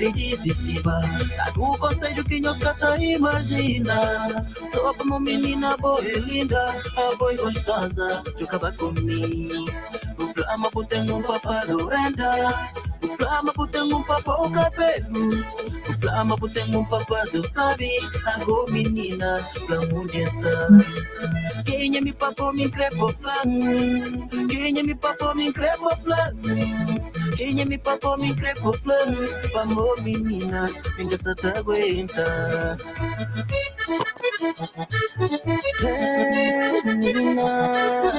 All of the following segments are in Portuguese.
sempre desistiva. Tá no conselho que nós cata imagina. Só como menina boa e linda, a boa e gostosa, jogava comigo. O flama por ter um papá renda. O flama por ter um papá o cabelo. O flama por ter um papá, eu sabe. Agora menina, flama onde está. Quem é me papou me crepo flan. Quem é me papou me crepo flan. Quem é me papou me crepo flan. Vamos menina, ninguém só te aguenta. Menina,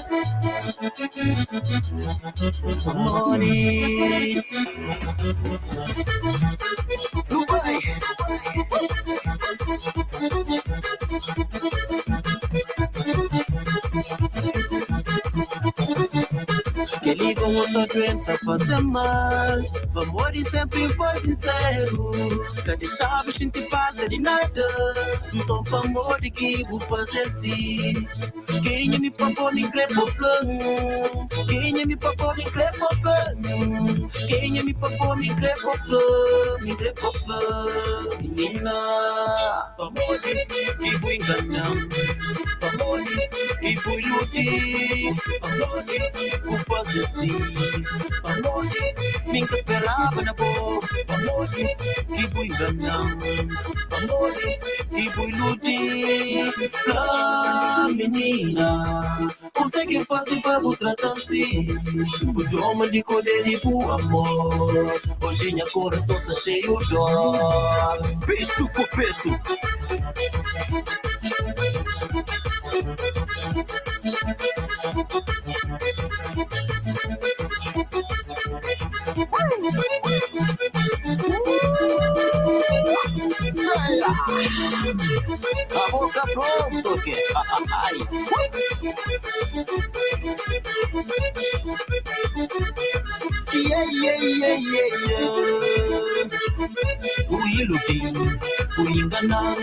money. Dubai. Que liga outra doenta fazer mal. Amor e sempre foi sincero. Cadê chave, gente falta de nada. Então pra amor de que vou fazer assim. Quem me papou me crepo flan. Quem me papou me crepo flan. Quem me papou me crepo flan. Me crepo flan. Menina, amor que vou enganar. Amor que vou iludir. Amor vou fazer assim. Amor nunca esperava na boa. Amor que vou enganar. Amor que vou iludir. Ah, menina, consegue fazer para vos tratar assim. O idioma de poder e o amor. Hoje minha coração está cheio de dor. Peito com peito. A boca pronto, que ai. O iludir, o enganar,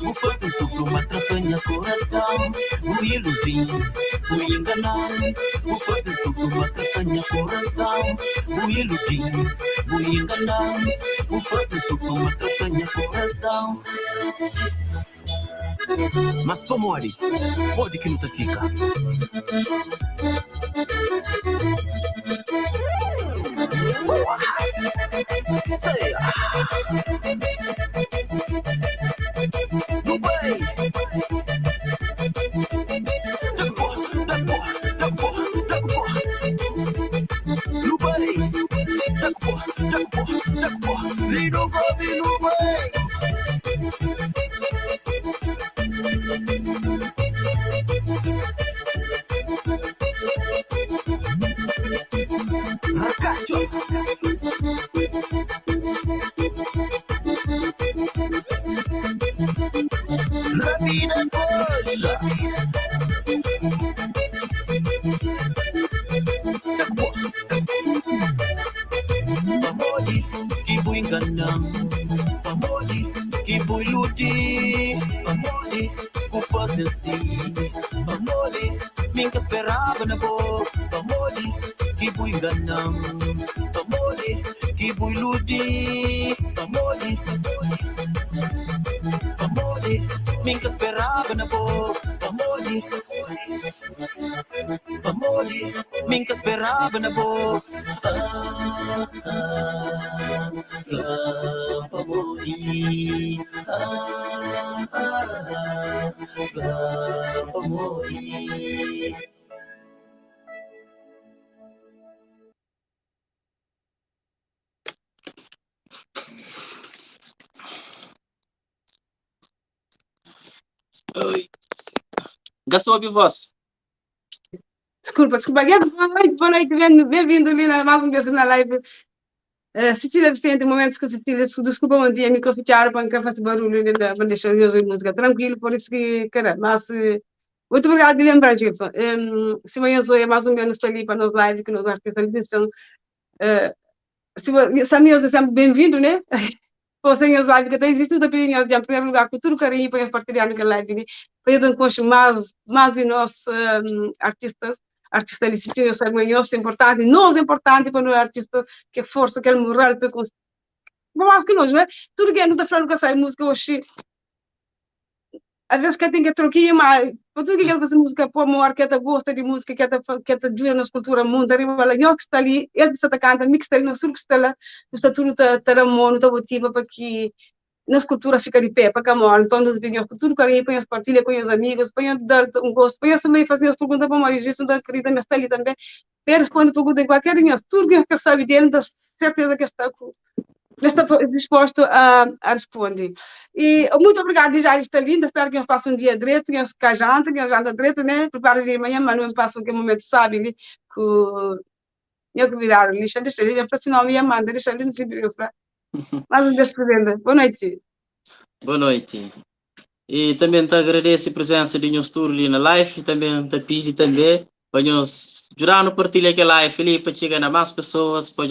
o fazer sofrer uma atrapalha coração. O iludir, o enganar, o fazer sofrer uma atrapalha coração. O iludir, o enganar, o fazer sofrer uma atrapalha coração. Mas como mori, pode que não te fica. Sei. Dubai. Minka esperava na boa. Pra morrer. Pra morrer. Oi. Gastou a voz. Desculpa. Boa noite, bem-vindo, Lina, mais uma vez na live. Cecília Vicente, momentos com Cecília, desculpa, um dia me confiaram para não fazer barulho, para deixar eu ouvir música tranquilo, por isso que, cara, mas muito obrigada de lembrar, Gilson. Se amanhã sou mais ou menos ali para nos live, que nos artistas de edição, se a minha é sempre bem-vindo, né? Você as live que tem existe tudo a pedir em primeiro lugar com todo carinho para partilhar na live, para eu encontrar mais de nós artistas de Sicília, eu sei, é importante, nós é importante para o artista que força, que ele moral para Vamos que nós, né? Tudo que é no da frente que sai música hoje, às vezes que tem que trocar, mas tudo que ele faz música por amor, que gosta de música, que ajuda na cultura mundo, arriba lá, eu que está ali, ele que está cantando, mix está ali, não sei que está lá, está tudo tá amor, está motiva para que na cultura fica de pé, para que amor, então nos vídeos, tudo que ele põe as partilha com os amigos, põe gosto, põe também fazer as perguntas para mais isso, da querida, mas está ali também, responde pergunta em qualquer linha, tudo que sabe dele, da certeza que está com está disposto a responder. E muito obrigada, já está linda. Espero que eu faça um dia direito, que eu janta direito, né? Preparo de manhã, mas não passo aquele momento, sabe, né? Que eu convidar, deixa ele, eu falei assim, não, minha mãe, deixa ele, não se viu, mas um despedendo. Boa noite. Boa noite. E também te agradeço a presença de nós todos ali na live, também te pedi também para nós jurar no partilhar aquela live, Felipe, para chegar a mais pessoas, para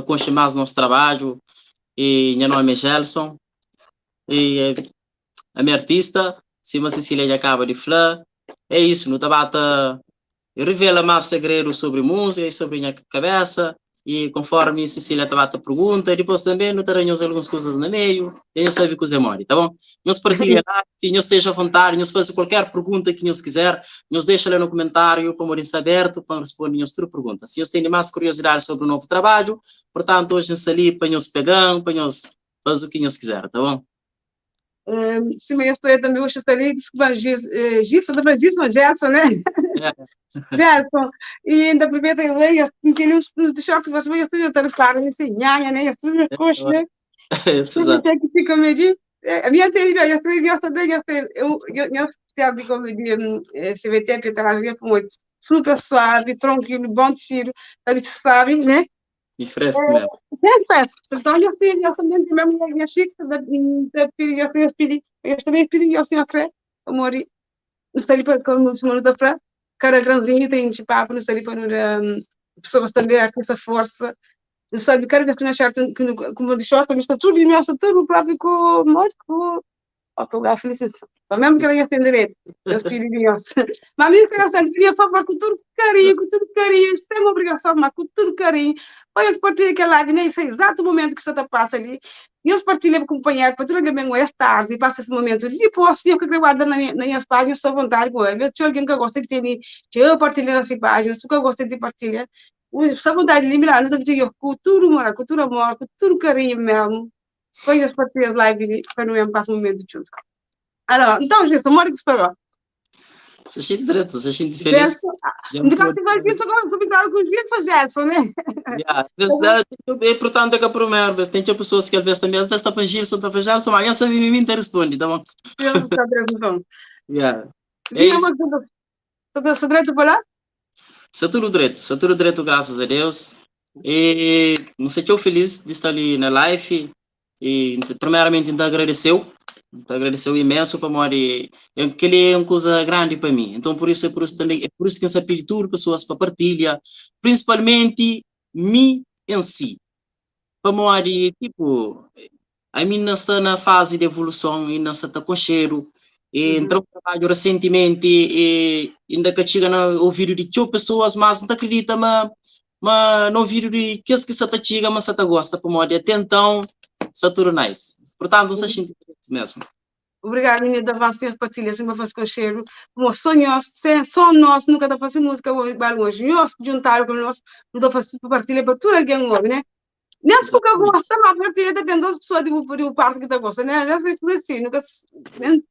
conhecer mais nosso trabalho. E meu nome é Gelson. E a minha artista, Cima Cecília já acaba de falar. É isso, no tabata revela mais segredos sobre música e sobre minha cabeça. E conforme Cecília tabata pergunta, depois também não teremos algumas coisas no meio, e eu sabe que você mora, tá bom? Nós partilhamos, nós esteja à vontade, nós fazemos qualquer pergunta que nós quiser, nós deixa lá no comentário, para morrer aberto, para responder as tuas perguntas. Se nós temos mais curiosidade sobre o novo trabalho, portanto, hoje nós ali para nós pegar, para nós fazer o que nós quiser, tá bom? Sim, mas eu estou também, hoje estarei, desculpa, Gilson, Gerson, né? Gerson, e ainda primeiro eu leio, tem uns deixar que você vai estudar para mim, assim, né? Eu estou na coxa, né? Exato. Que comédia, a minha teoria, eu também, eu de comédia, CVT, Petragem, muito super suave, tranquilo, bom tiro, sabe, né? E fresco mesmo. Então, eu também tenho mesmo minha chique, eu também pedi ao senhor Fred, amor, não sei para como se manda para cada grãozinho tem de papo, não sei para pessoas também com essa força, sabe, cada vez que nós certo, como de short, está tudo e me acha tudo para ficar morto, autografo, licença. Mesmo que ela ia ter direito, eu pedi Deus. Mas a minha criança, por favor, com todo carinho, sem uma obrigação, mas com todo carinho, vai eles partilham aquela live nesse exato momento que você está passando ali, e eles partilham com o companheiro, partilham também esta tarde, e passa esse momento, e depois, eu que guardo nas minhas páginas, só vontade, eu tinha alguém que gosta de ter, que eu partilho nas páginas, o que eu gosto de partilhar, só vontade de lembrar, não sabia, eu com tudo amor, com todo carinho mesmo, foi as partilhas live, para não me passar um momento junto. Alors, então, Gilson, mora que estou. Se sente direto, se sente feliz. De cá você vai Gilson, agora convidar com o Gilson, Gerson, né? É importante que a primeira tem pessoas que às vezes também, às vezes está para Gilson, está para Gerson, mas essa me responde, tá bom? Eu não sei então. É isso. Você direito para lá? Está tudo direito, graças a Deus. E não sei, estou feliz de estar ali na live. E primeiramente ainda agradeceu imenso para morrer, que ele é uma coisa grande para mim, então por isso também, é por isso que eu pedi tudo pessoas para partilhar, principalmente mim em si, para morrer, tipo, a mim está na fase de evolução, e não está com cheiro, e entrou no trabalho recentemente, e ainda que chega no ouvido de 2 pessoas, mas não acredita, mas no ouvido de que você está chega, mas você gosta, para morrer, até então, está tudo nice. Portanto, você sente mesmo. Obrigada, menina, da vocês partilha, sempre faz com cheiro. Como sonhos, só nós, nunca está fazendo música hoje. Nós juntaram com nós, não está fazendo partilha para tudo alguém hoje, né? Nem se nunca gosta, mas partilha tem 2 pessoas de parte que está gosta, né? Eu sei que assim,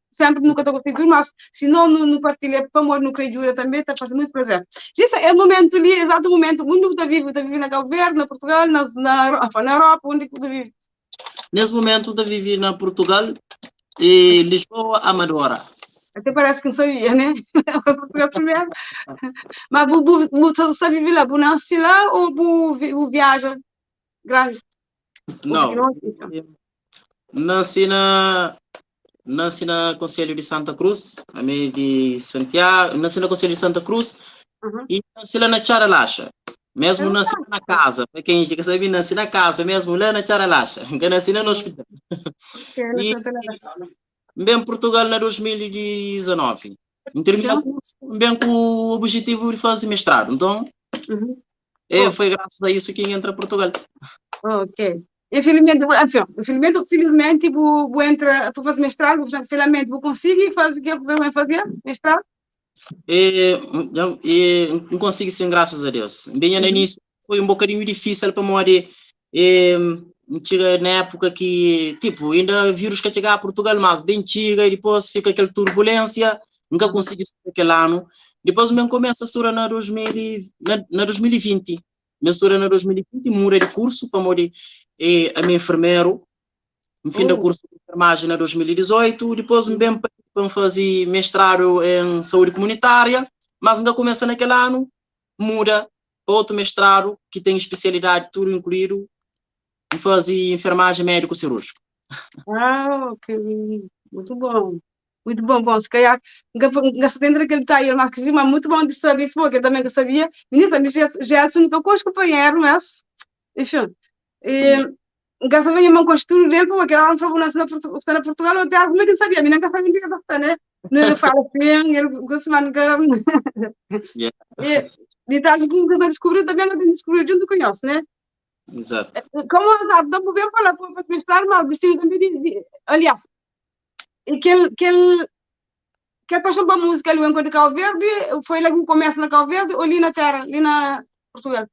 sempre nunca está gostando, mas se não partilha, para amor, não creio também, está fazendo muito prazer. Isso é o momento ali, exato momento, o mundo está vivo na Cabo Verde, na Portugal, na Europa, onde está vivo. Nesse momento, eu vivo na Portugal e Lisboa, Amadora. Até parece que não sabia, né? Mas você vive lá, você nasce lá ou você viaja grande? Não, nasci na Conselho de Santa Cruz, a meio de Santiago, nasci na Conselho de Santa Cruz e nasci lá na Charalacha. Mesmo nasci na casa, para quem quer saber, nasci na casa, mesmo lá na Charalacha, que nasci no hospital. E bem Portugal na 2019. Terminei bem com o objetivo de fazer mestrado. Então, foi graças a isso que entra Portugal. Ok. Infelizmente, enfim, felizmente, vou entrar para fazer mestrado, finalmente vou conseguir fazer o que eu também fazer, mestrado. Não consigo sim, graças a Deus. Bem, no início foi um bocadinho difícil para morrer. Chega na época que, tipo, ainda vírus que chegar a Portugal, mas bem chega e depois fica aquela turbulência, nunca consegui estudar aquele ano. Depois mesmo começa a estudar na 2020. Me estudar na 2020, mudei de curso para morrer a minha enfermeiro. No fim do curso de enfermagem na 2018, depois me bem para fazer mestrado em saúde comunitária, mas ainda começa naquele ano, muda para outro mestrado que tem especialidade tudo incluído em fazer enfermagem médico-cirúrgico. Ah, ok. Muito bom. Muito bom, bom. Se calhar, gasta dentro daquele detalhe, mas que mas muito bom de saber isso, porque eu também que sabia. Menina, já é a única coisa que companheiro, mas, enfim. Gasta bem a mão com o estudo dele, porque ela não falou na Portugal, eu até algo que sabia, menina, gasta bem de bastante, né? Não ele fala assim, ele gosta mais de. E detalhes que ele descobriu também, ela descobriu junto com nós, né? Exato. Como azar, não podemos falar para mostrar, mas destino também aliás, e que paixão para a música ali em Cabo Verde, foi lá que começa na Cabo Verde ou ali na terra, ali na Portugal?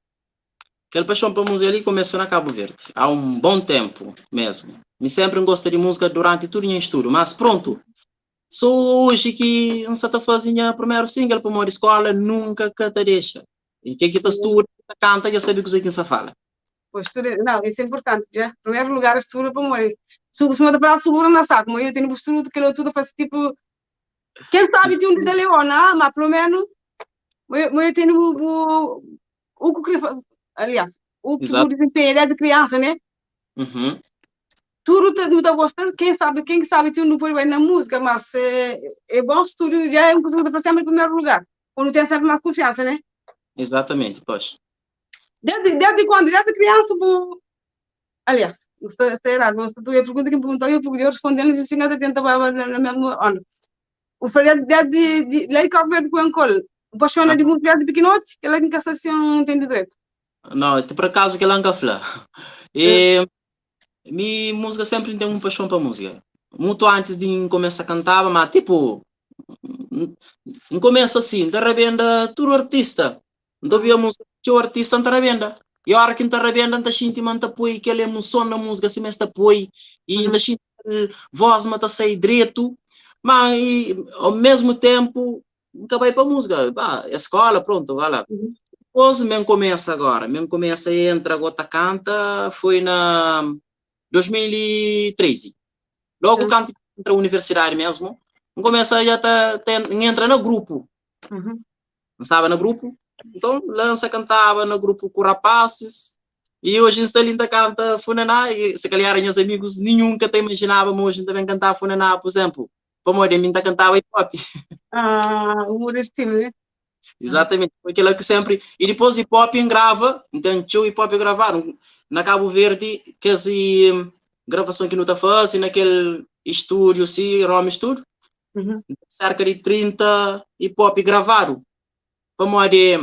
Aquela paixão para música ali começou na Cabo Verde, há um bom tempo mesmo. Me sempre gostei de música durante todo o meu estudo, mas pronto, só hoje que não está fazendo o primeiro single para uma escola, nunca que te deixa. E que está estuda, canta, já sabe o que você fala. Pois, não, isso é importante, já. Em primeiro lugar, a estrutura para morrer. Se você manda para a segura, não sabe, mas eu tenho estrutura que eu tudo faço tipo. Quem sabe de onde é Leona, mas pelo menos, eu tenho o que aliás, o que o desempenho é de criança, né? Uhum. Tudo está gostando, quem sabe tu não põe bem na música, mas é bom estúdio, já é uma coisa que fazer sempre em primeiro lugar, quando tem sempre mais confiança, né? Exatamente, pois. Desde quando? Desde criança, aliás, está errado, mas tu a pergunta que me perguntou, eu respondendo e 50 tenta na mesma onda. O Fred desde lá em Cabo Verde com a Ancol, apaixona de música desde pequenote, que ela em cassação tem direito. Não, por acaso que ela nunca fala. E minha música sempre tem uma paixão para música. Muito antes de começar a cantar, mas tipo, não começa assim, de repente, tudo artista. Não via música, o artista não revenda. E a hora que não revenda, não sinto manta apoio, aquela emoção na música, se mesmo apoio, e não sinto voz, mata sair direito, mas ao mesmo tempo, acabei para a música, escola, pronto, vai lá. Depois, mesmo começa agora, mesmo começa a entrar, gota canta, foi na 2013. Logo canto entra a universidade mesmo, começa já entra no grupo. Não estava no grupo? Então lança, cantava no grupo com rapazes. E hoje está linda canta Funaná. E se calhar meus amigos nenhum que até imaginava, mas hoje também cantar Funaná, por exemplo. Para morrer, ainda cantava hip hop. Ah, o humor estilo, né? Exatamente, foi aquilo que sempre. E depois hip hop grava, então tinha hip hop gravaram na Cabo Verde, que essa gravação que não está fazendo, naquele estúdio, sim, Rome Studio, cerca de 30 hip hop gravaram. Para morrer,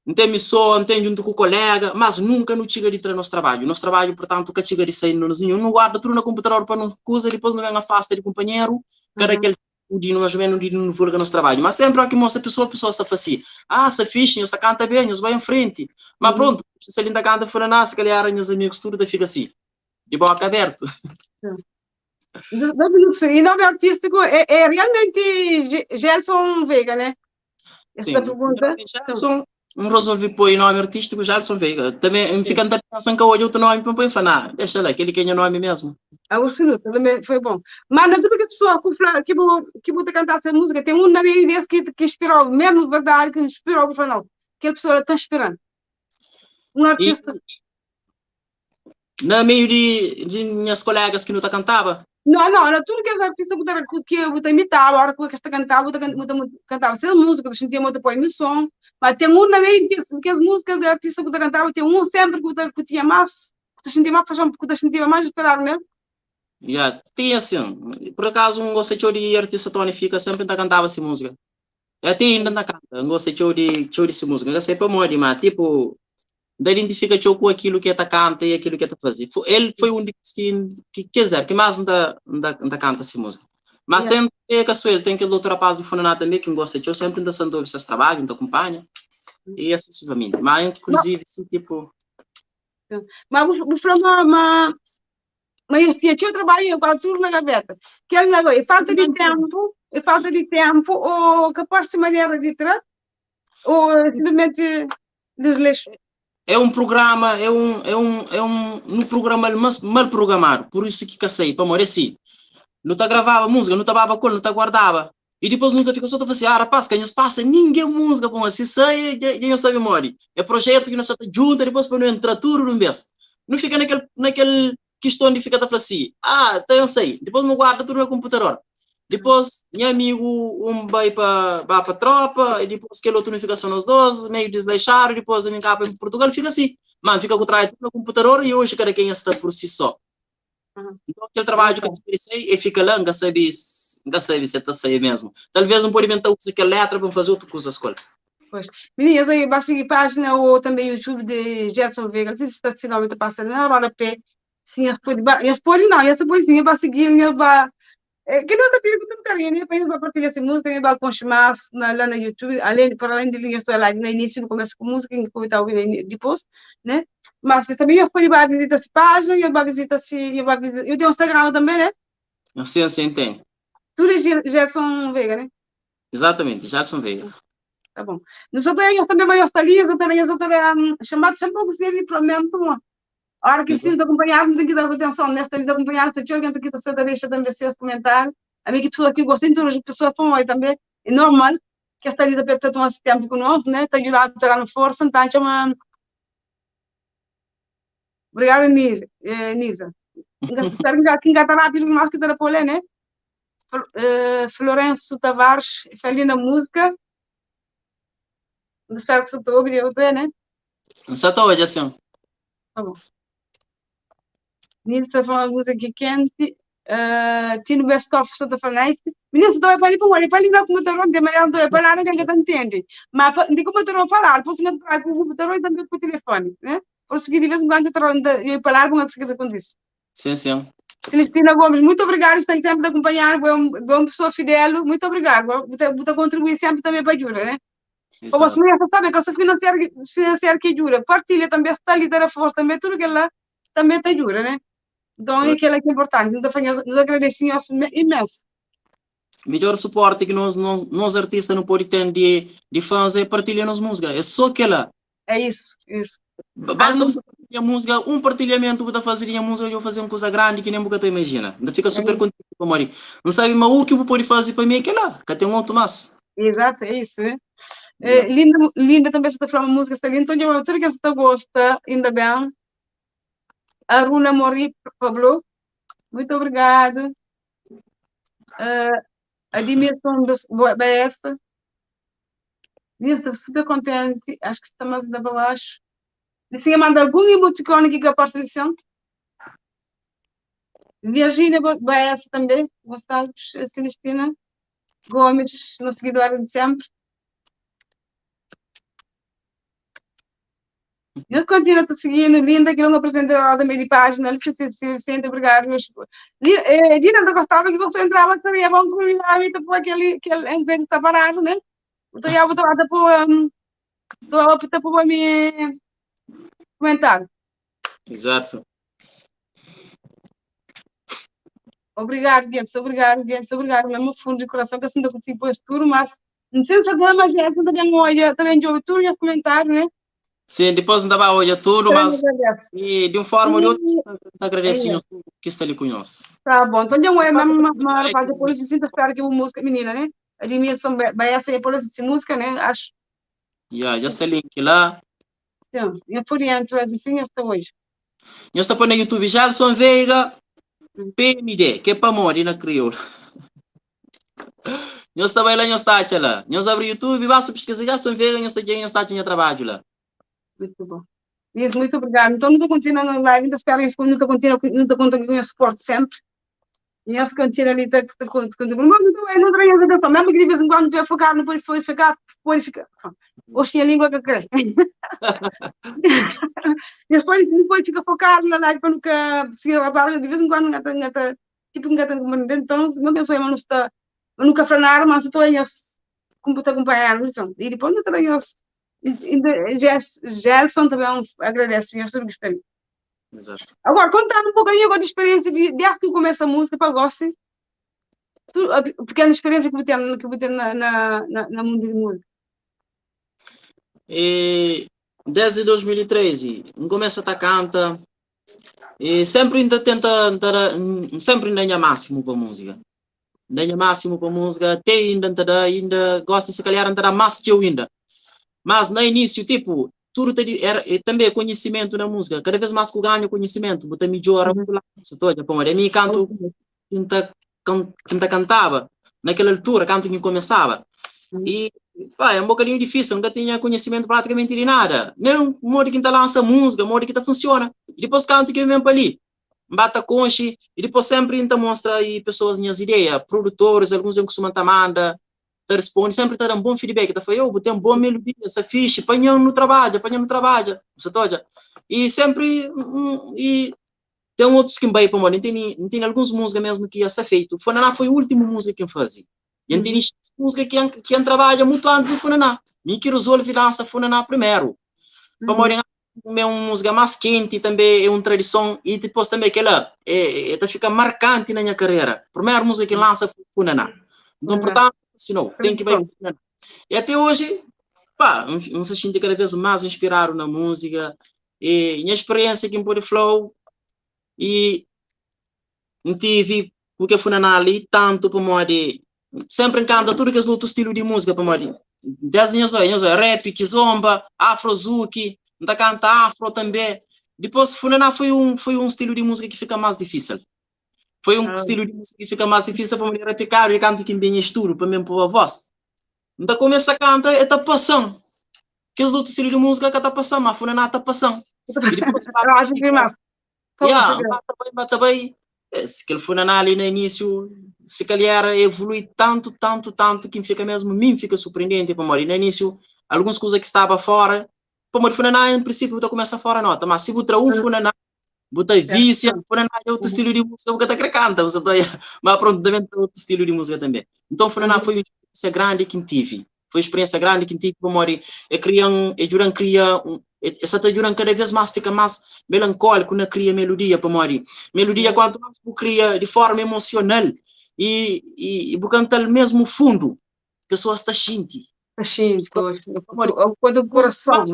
não tem missão, não tem junto com o colega, mas nunca não chega de ter nosso trabalho. Nosso trabalho, portanto, que chega de sair não guarda tudo no computador para não coisa, depois não vem afasta de companheiro, cada aquele dia mais ou menos não divulga nosso trabalho. Mas sempre aqui mostra a pessoa está assim, se fixe, você canta bem, você vai em frente. Mas pronto, se ele ainda canta fora nada, se calhar meus amigos tudo fica assim, de boca aberta. E nome artístico é realmente Gelson Veiga, né? Sim, Gelson, não resolvi pôr o nome artístico Gelson Veiga. Também fica a pensar que hoje outro nome para pôr falar. Deixa lá, aquele que é o nome mesmo. Absoluto, também foi bom. Mas não tudo que a pessoa que vou cantar essa música, tem um na minha ideia que inspirou, mesmo verdade, que inspirou o final. Que a pessoa está inspirando. Um artista. Na meio de minhas colegas que não cantava? Não, tudo que os artistas que eu imitava, a hora que eu cantava, eu cantava sem música, eu sentia muito apoio no som, mas tem um na meio que as músicas de artistas que eu cantava, tem um sempre que eu tinha mais, que eu sentia mais paixão, que eu sentia mais esperar mesmo. Tinha assim, por acaso não gostei de artista Tony Fica, sempre cantava essa música. Até ainda na canta, não gostei de essa música, eu sei para morrer, mas tipo, da identifica com aquilo que está canta e aquilo que está fazer. Ele foi um que quer dizer, que mais ainda canta essa música. Mas tem que a sua, ele tem que doutor Paz e Funaná também, que gosta de eu sempre ainda sendo esses trabalhos, ainda acompanha, e assim sucessivamente. Mas, inclusive, assim, tipo... Mas vou falar mas este tinha trabalho eu quase tudo na gaveta. Que ele não é falta de tempo, ou que pode ser maneira de tirar, ou simplesmente desleixo. É um programa, um programa mal programado, por isso que cansei, para morrer assim. Não tá gravava música, não tá baba cor, não tá guardava. E depois não tá fica só tá assim, rapaz, que a gente passa, ninguém música, bom, assim, sai, já não sabe morrer. É projeto que nós só tá junto, depois para não entrar tudo num vez. Não fica naquele questão de ficar tá assim, tá, eu sei. Depois não guarda tudo no computador. Depois, meu amigo, vai para tropa, e depois que outro não fica só nos dois, meio desleixado, depois vem cá para Portugal, fica assim. Mano, fica com o trabalho no computador e hoje cada quem está por si só. Então, aquele trabalho que eu pensei e fica lá, não sabe se está sair mesmo. Talvez não pode inventar aquela letra para fazer outra coisa escola. Pois. Meninas, aí vai seguir página ou também YouTube de Gerson Vega. Não sei se está finalmente passando na hora pé. Sim, as pode não, essa poesia vai seguir, vai. Que não está pedindo que tu carinha, para vai partilhar essa música, vai continuar lá na YouTube, para além de linha estou lá no início, no começo com música, que eu estava ouvindo depois, né? Mas também eu fui para visitar essa página, eu vou visitar eu tenho um Instagram também, né? Sim, tem. Tu é Gerson Vega, né? Exatamente, Gerson Vega. Tá bom. Nós também vai estar ali, eu também chamado sempre para você ali para o mesmo tom. A hora que estive de acompanhar, tem que dar atenção nesta de acompanhar, se eu tenho que estar deixa também ser comentário. A minha pessoa que gosta de todas as pessoas falam aí também, é normal, que esta ali da perto estão há tempo conosco, né? Está ajudando a tirar no força, então chama. Obrigada, Nisa. Espero que engata rápido mais que terá polé, né? Florencio Tavares, feliz na música. Espero que você está ouvindo, né? Só está hoje assim. Tá bom. Nilsa foi uma música quente, tinha o best-of Santa Fanaise. Menina, se dói para ir para o olho, para ali no computador, de manhã dói para lá, ninguém está entende. Mas de computador falar, por não trago o computador e também com o telefone, né? Por seguir, de vez em quando, eu ir para lá, como é que acontece? Sim. Celestina Gomes, muito obrigada, está sempre de acompanhar, é uma pessoa fidel, muito obrigada. Vou contribuir sempre também para a Jura, né? Para você saber que você financiar que Jura, partilha também, está ali da força, também tudo que ela também está Jura, né? Então, é aquilo que é importante. Nos agradecemos imenso. Melhor suporte que nós artistas não podemos ter de fãs é partilhar as músicas. É só aquela. É isso. Basta você partilhar a música, um partilhamento para fazer a música, eu fazer uma coisa grande que nem você imagina. Ainda fica super contente com a Não sabe, mas o que eu pode fazer para mim é aquela, que tem um outro mais. Exato, é isso. Linda também se está falando música, está linda. Então, tudo que você gosta, ainda bem. Aruna Mori Pablo, muito obrigada. Admirson BS, estou super contente, acho que estamos ainda para baixo. Assim, manda algum emoticone aqui que a participação. Virgínia BS também, Gonçalves, Celestina Gomes, no seguidor de sempre. Eu continuo a seguir, linda, que não apresentei da minha página, sempre obrigado. Dina, não gostava que você entrava, que seria bom que eu por aquele evento está parado, né? Então, eu vou optar por me comentar. Exato. Obrigado, Guedes, obrigado, mesmo fundo de coração, que assim não consigo pôr tudo, mas não sei se a mas também olha, também de ouve tudo e comentários, né? Sim, depois ainda vai olhar tudo, mas e de uma forma ou de outra, agradecemos que está ali com nós. Tá bom, então já é mesmo uma hora para depois de sinta esperar que a música menina, né? Admiração vai essa por essa música, né? Acho. Já está link lá. Sim, eu por dentro, assim, está hoje. Eu estou por no YouTube, Gerson Veiga, PMD, que é para morrer na crioula. Eu estou lá, eu estou lá. Eu abro o YouTube, basta pesquisar Gerson Veiga, eu estou em trabalho lá. Muito bom. Isso, muito obrigado. Então, não estou continuando na live, ainda espero isso, não estou continuando com o suporte sempre. E esse cantinho ali está com não tenho a atenção, mesmo que de vez em quando eu focar no purificar, hoje a língua que crê. Depois fica focado na live para nunca se apagar de vez em quando ngata tipo ngata então não penso em está nunca frenar mas estou em computa acompanhar então e depois não tenho Gelson também agradece a sua gostei. Exato. Agora contar um pouquinho agora de experiência desde que tu começa a música para goste a pequena experiência que você tem na mundo de música. E desde 2013 começa a canta e sempre ainda tenta sempre ainda máximo para música até ainda gosta se calhar ainda mais que eu ainda, mas no início tipo tudo era também conhecimento na música, cada vez mais que eu ganho conhecimento botar melhor se toda como é mim canto quinta cantava naquela altura canto que começava e pá, é um bocadinho difícil, nunca tinha conhecimento praticamente de nada, nem um modo que lança música, modo que funciona, e depois canto que eu mesmo para ali bata conche, e depois sempre ainda mostra aí pessoas minhas ideias, produtores, alguns eu costumam manda, responde, sempre dar um bom feedback, foi eu botei um bom melodia, essa ficha, apanhando no trabalho, você toja, e sempre, e tem outros que vai para o tem algumas músicas mesmo que ia ser feito, Funaná foi a última música que eu fazia, e tem música que trabalha muito antes de Funaná, nem que resolve lança Funaná primeiro, para morrer é uma música mais quente também é uma tradição e depois também aquela fica marcante na minha carreira, primeira música que lança Funaná, então portanto senão tem que vai e até hoje pá, não se sente cada vez mais inspirado na música e minha experiência aqui em Body Flow e não tive porque Funaná ali tanto para morrer sempre encanta tudo que é outro estilo de música para morrer desde rap, kizomba, afrozuki ainda canta afro também. Depois, Funaná foi um estilo de música que fica mais difícil. Foi um estilo de música que fica mais difícil para mulher picar e canto que bem estudo, para mesmo pôr a voz. Então, começa a cantar e está passando. Que os outros estilos de música que está passando, mas Funaná está passando. E depois, bata bem. Se aquele Funaná ali no início, se calhar evolui tanto, que fica mesmo, mim fica surpreendente para morrer. No início, algumas coisas que estava fora, para Funaná, em princípio, você começa fora a nota, mas se você Funaná, você vícia, Funaná é outro estilo de música, você está canta, mas pronto, também tem outro estilo de música também. Então, Funaná foi uma experiência grande que tive. Foi uma experiência grande que tive para morrer. Essa juran cada vez mais fica mais melancólico na cria melodia para morrer. Melodia, quanto mais você cria de forma emocional e canta mesmo fundo, a pessoa está sentindo. O coração.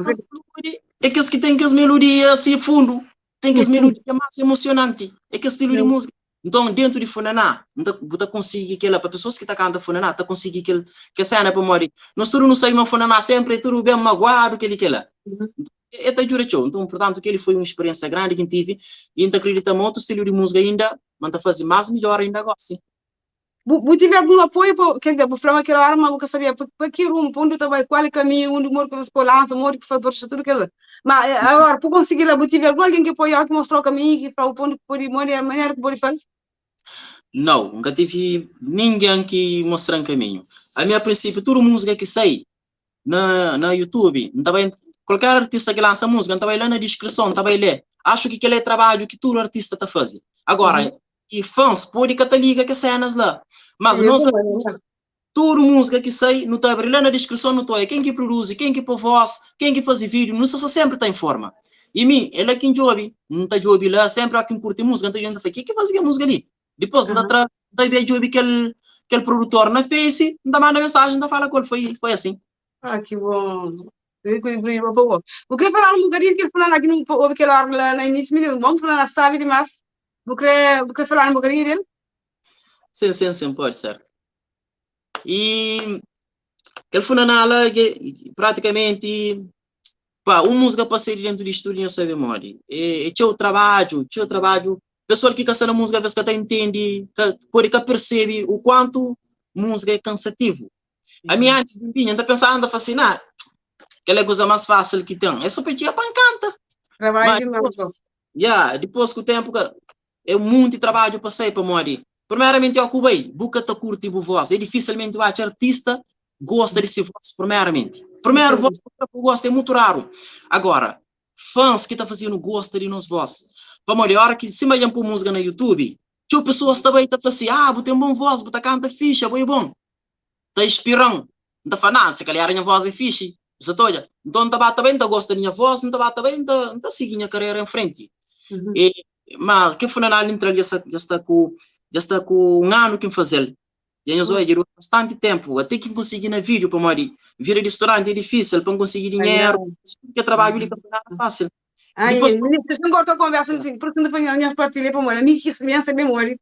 É que tem que as melodias assim fundo, tem que as melodias mais emocionantes, é que estilo de música. Então, dentro de Funaná, você consegue aquela, para pessoas que estão cantando Funaná, você consegue que cena para morrer. Nós tudo não saímos Funaná sempre, tudo bem magoado, aquela. É da jura show. Então, portanto, que ele foi uma experiência grande que tive, e ainda acredita muito estilo de música ainda, mas fazer mais melhor ainda agora, sim. Tive algum apoio, quer dizer, por falar aquela arma, eu sabia, para que rumo, para onde estava, qual é o caminho, onde moro que você lança, moro que faz tudo aquilo. Mas agora, para conseguir lá, tive alguém que apoiou, que mostrou o caminho, que falou onde pode morar, a maneira que pode fazer? Não, nunca tive ninguém que mostrou o caminho. A minha princípio, toda música que sai na YouTube, qualquer artista que lança música, estava lá na descrição, estava lá. Acho que aquele é trabalho que todo artista está fazendo. Agora, e fãs podem cataligar que cenas lá. Mas nós, toda música que sai, não está lá na descrição, não está quem que produz, quem que põe voz, quem que faz vídeo, não sei se sempre está em forma. E mim, ele é quem joga, não está jogando lá, sempre há quem curte música, então a gente fala, quem que faz a música ali? Depois, não está jogando aquele produtor na Face, não manda mensagem, não fala com ele, foi assim. Ah, que bom. O que falar um bocadinho que falar aqui no que lá na início mesmo, vamos falar sabe demais. O que falar um bocadinho dele? Sim, pode ser. E ele foi na aula praticamente uma música para ser dentro do estúdio não sabe memória. E tinha o trabalho, pessoal que está na música às vezes que entende, pode que percebe o quanto música é cansativo. A minha antes de vir, ainda pensando a fascinar, aquela coisa mais fácil que tem, é só pedir a pancanta. Trabalho demais. Depois com o tempo, é muito trabalho para sair para morrer. primeiramente, eu cubei, buca ta curte e voz. É dificilmente vai ter artista gosta desse voz, primeiramente. Primeiro, voz que gosta é muito raro. Agora, fãs que tá fazendo gosta de nos voz. Para melhor que se mais por música na YouTube, que pessoas também tá assim, tem um bom voz, tá canta ficha, boi bom. Tá inspirando. Não tá falando, se calhar a minha voz é ficha. Você tá olha. Então tá bata bem, tá gosta da minha voz, não tá bata bem, tá seguindo a carreira em frente. E, mas que foi na linha já está com um ano que fazer. E eu durou bastante tempo, até que consegui na vídeo para morrer. Vir de restaurante é difícil, para conseguir dinheiro, porque trabalho ali é fácil. Depois, vocês não cortam a conversa assim, porque não foi a minha partilha para morrer. A minha que isso me memória.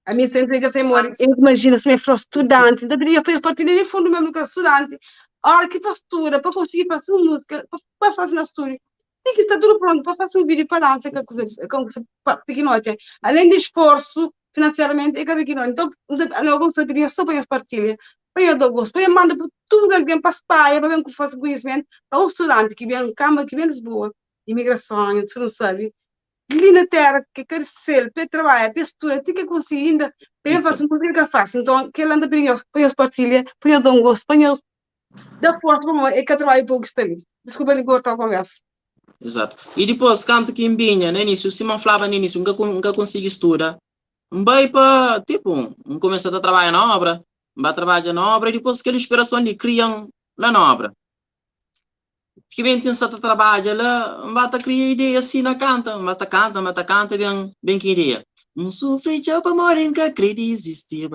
A minha sempre que sem morrer. Imagina se me for estudante, então eu fiz partilha de fundo mesmo que estudante. A hora que postura para conseguir fazer uma música, para fazer na história. Tem que estar tudo pronto para fazer um vídeo para dança, com pequenote. Além de esforço, financeiramente, é que pequenote. Então, alguns sabiam só para as partilhas. Para eu dar gosto, para eu mandar para tudo alguém para a Espanha, para ver que faça conhecimento, para um estudante que vem em Cama, que vem em Lisboa, imigração, você não sabe. Ali na terra, que quer ser, para trabalhar, para estudar, tem que conseguir ainda, para eu fazer um pouquinho que eu faço. Então, que ele anda para eu partilha, para eu dar um gosto, para eu dar força para mim, é que eu trabalho pouco está ali. Desculpa, ele cortou a conversa. Exato. E depois, canto que em Binha, no início, se não falava no início, nunca consegui estudar. Vai para, tipo, começa a trabalhar na obra, vai trabalhar na obra e depois aquela inspiração de criam lá na obra. Que vem tentar trabalhar lá, vai criar ideia assim na canta, mas canta bem que ideia. Um sofre já para morrer que acredita existir,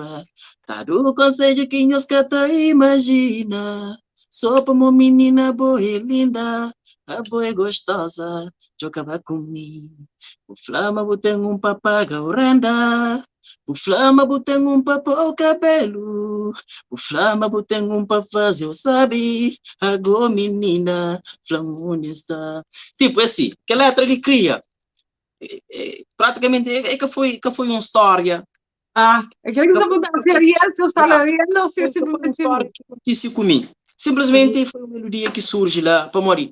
cada conselho que nós cata imagina, só para uma menina boa e linda. A boa é gostosa, jogava comigo. O flama botem papagaio renda. O flama botem papá o cabelo. O flama botem para fazer o sabe. Agora menina, flama está. Tipo assim, que letra ele cria. Praticamente é que foi uma história. Aquele que você perguntar se é real, se está real, não sei se foi uma história que aconteceu comigo. Simplesmente foi uma melodia que surge lá para morrer.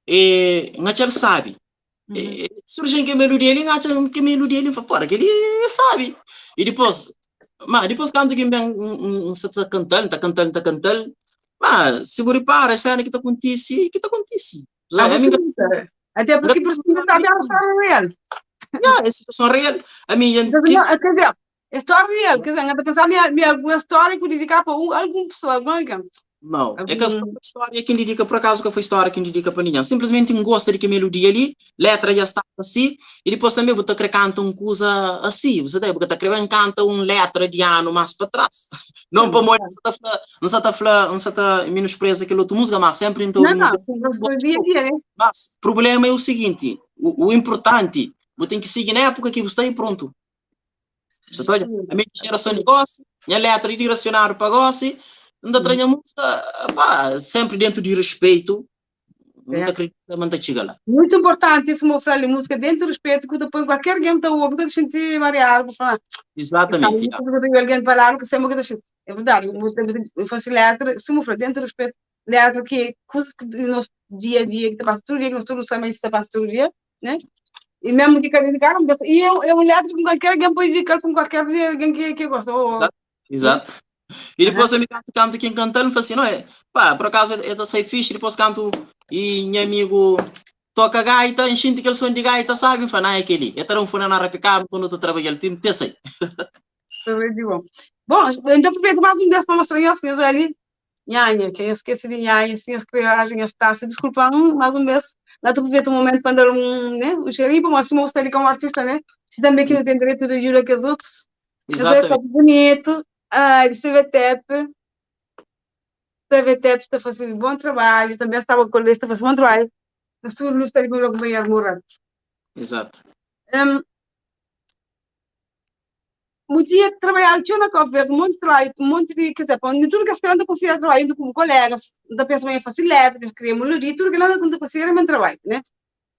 E Ngachar sabe. Surge que melodia ele, Ngachar que melodia ele, fala, que ele sabe. E depois quando que vem está cantando, mas se você repara, essa cena que acontece. Até porque por cima sabe a história real. É situação real. A minha quer dizer, história real, quer dizer, eu pensar minha história que dedicar para alguma pessoa, alguém. Não, é que foi uma história que indica, por acaso, que foi história que indica para ninguém. Simplesmente um gosto de que a melodia ali, letra já está assim, e depois também você canta uma coisa assim, você está canta uma letra de ano mais para trás. Não para morrer, não está menospreza aquela outra música, mas sempre em todo música. Mas o problema é o seguinte, o importante, você tem que seguir na época que você está aí pronto. Você está olhando? A minha geração de gosto, minha letra é direcionada para gosto, ainda treina música, sempre dentro de respeito. Muito importante isso, meu filho, música dentro do respeito, que depois qualquer alguém está ouvindo, que a gente variar, para falar. Exatamente. Alguém falar, que sempre que é verdade, eu faço letra, se meu filho, dentro do respeito, letra que coisas que no dia a dia, que está passando todo dia, que nós todos sabemos que está passando todo dia, né? E mesmo de cada cara, e eu letra com qualquer alguém pode indicar com qualquer alguém que gosta. Exato. E depois eu me canto quem cantando, falo assim, não é? Pá, por acaso eu sei fixe, depois canto e meu amigo toca gaita, enchente aquele som de gaita, sabe? Fala, não é aquele. Eu estou falando a picar, quando eu trabalho no time, te sei. Bom, então aproveito mais um desses para mostrar vocês ali. Nhanha, que eu esqueci de nhanha, assim, as criagens, as taças, desculpa, mais um mês. Lá tu aproveita um momento para dar um xerife, mas se mostrar ele como artista, né? Se também que não tem direito de ajuda que os outros. Exatamente. Bonito. De CVTEP está fazendo bom trabalho, também estava com ele, está fazendo bom trabalho. No sul, no estado de Goiás, morar. Exato. Podia trabalhar, tinha uma conversa, um monte de, quer dizer, tudo que a senhora considera trabalhando como colegas, da pessoa que faz letra, que cria melodia, tudo que ela não considera meu trabalho, né?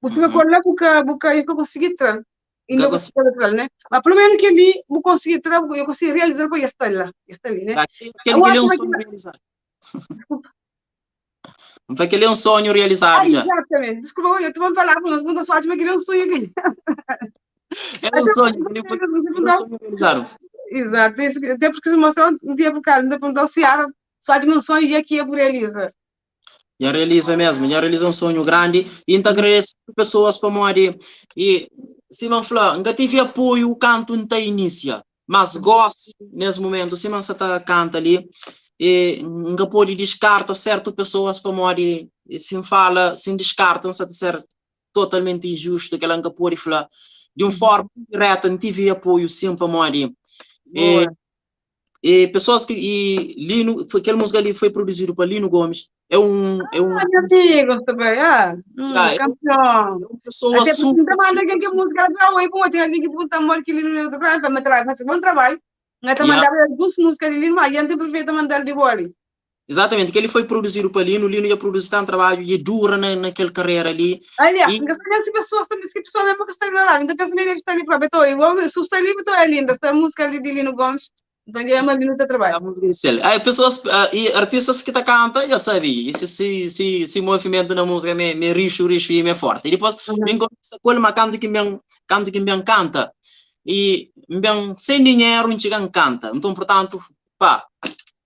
Porque eu acordo lá, porque eu consegui entrar. E não consegui entrar, né? Mas pelo menos que ali, eu consegui entrar, eu consegui realizar, porque está ali, né? Aquele é um sonho realizado. Não foi aquele é um sonho realizado já. Exatamente. Desculpa, eu estou a falar com nós, muita sorte, mas aquele é um sonho. É um sonho realizado. Exato, até porque se mostrou um dia por cá, ainda perguntou se era só de um sonho e aqui é por realiza. Já realiza mesmo, já realiza um sonho grande e então agradeço pessoas para morrer e se não falar, nunca tive apoio o canto não inicia, mas gosto nesse momento, se não se tá canta ali e nunca pode descartar certas pessoas para morrer, se fala, se descartam, se ser totalmente injusto que ela nunca pode falar de uma forma direta, não tive apoio sempre para morrer. E pessoas que Lino, aquela música ali foi produzido por Lino Gomes. É um meu amigo também, campeão. Pessoa até porque super, também que música ela vai pôr tem alguém que puta amor que ele não vai fazer bom trabalho. Nós também mandava duas músicas de Lino, mas a gente prefere mandar de boa. Exatamente, que ele foi produzido por Lino já produziu tanto trabalho e dura naquela carreira ali. Aliás, as pessoas também, que pessoas mesmo que estão lá, então pensa melhor estar ali para ver, igual se está ali, então é linda, essa música ali de Lino Gomes. Então, é uma minuta de trabalho. Pessoas e artistas que cantam, já sabem, esse movimento na música me rico e me forte. E depois, me começa com uma canto que me canta. E me sem dinheiro, não chega canta. Então, portanto, pá,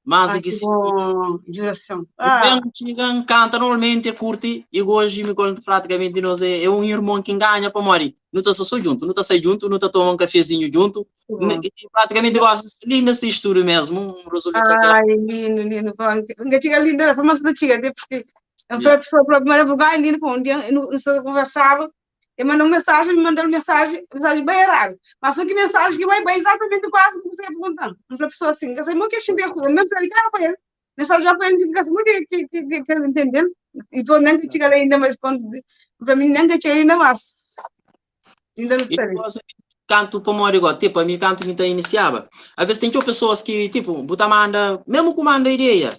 mas que duração. Chega canta, normalmente curte, e hoje me conta praticamente, nós é um irmão que ganha para morrer. Não está só junto, não está sai junto, não está tomando um cafezinho junto. Praticamente gosta de nesse estudo mesmo, um resultado. Ai, lindo. Não tinha lindo, era famosa da tia, porque eu fui a pessoa para a primeira lugar, lindo, um dia, não conversava, e mandou mensagem bem errada. Mas só que mensagem que vai bem exatamente quase como você ia perguntando. Uma pessoa assim, que eu sei muito que a gente eu mesmo falei, cara, para ele. Mensagem já para ele, que eu sei muito que ele entendeu. E tu nem que chega ainda mais, para mim, nem que chega ainda mais. Ainda não sei. Canto para morrer igual, tipo, a minha canto que iniciava. Às vezes tem pessoas que, tipo, buta manda, mesmo com manda ideia.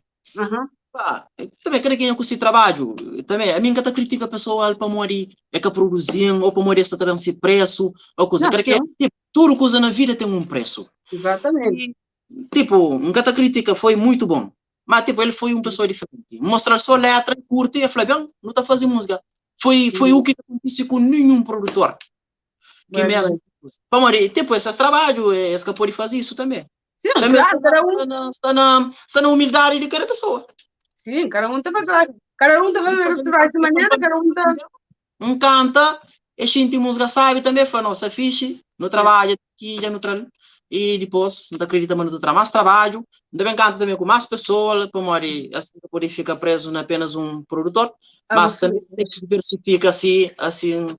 Também quero ganhar com esse trabalho. Também, a minha cata critica a pessoa para morrer, é que produzir, ou para morrer, está dando esse preço, ou coisa. Quero que, tipo, tudo coisa na vida tem um preço. Exatamente. E, tipo, um cata crítica foi muito bom. Mas, tipo, ele foi uma pessoa diferente. Mostrar só letra, curte, e eu falei, bem, não está fazendo música. Foi o que aconteceu com nenhum produtor. Que mesmo. Para morrer, tipo, esses trabalhos, é que pode fazer isso também. Sim, também claro, está na humildade de cada pessoa. Sim, cada um está fazendo. Cada um está fazendo trabalho de maneira, cada um está. Canta, a gente música sabe também, foi nossa ficha, no trabalho aqui, já no trabalho. E depois, não acredita mais no mais trabalho, também canta também com mais pessoas, para morrer, assim, pode ficar preso não apenas um produtor, mas também diversifica assim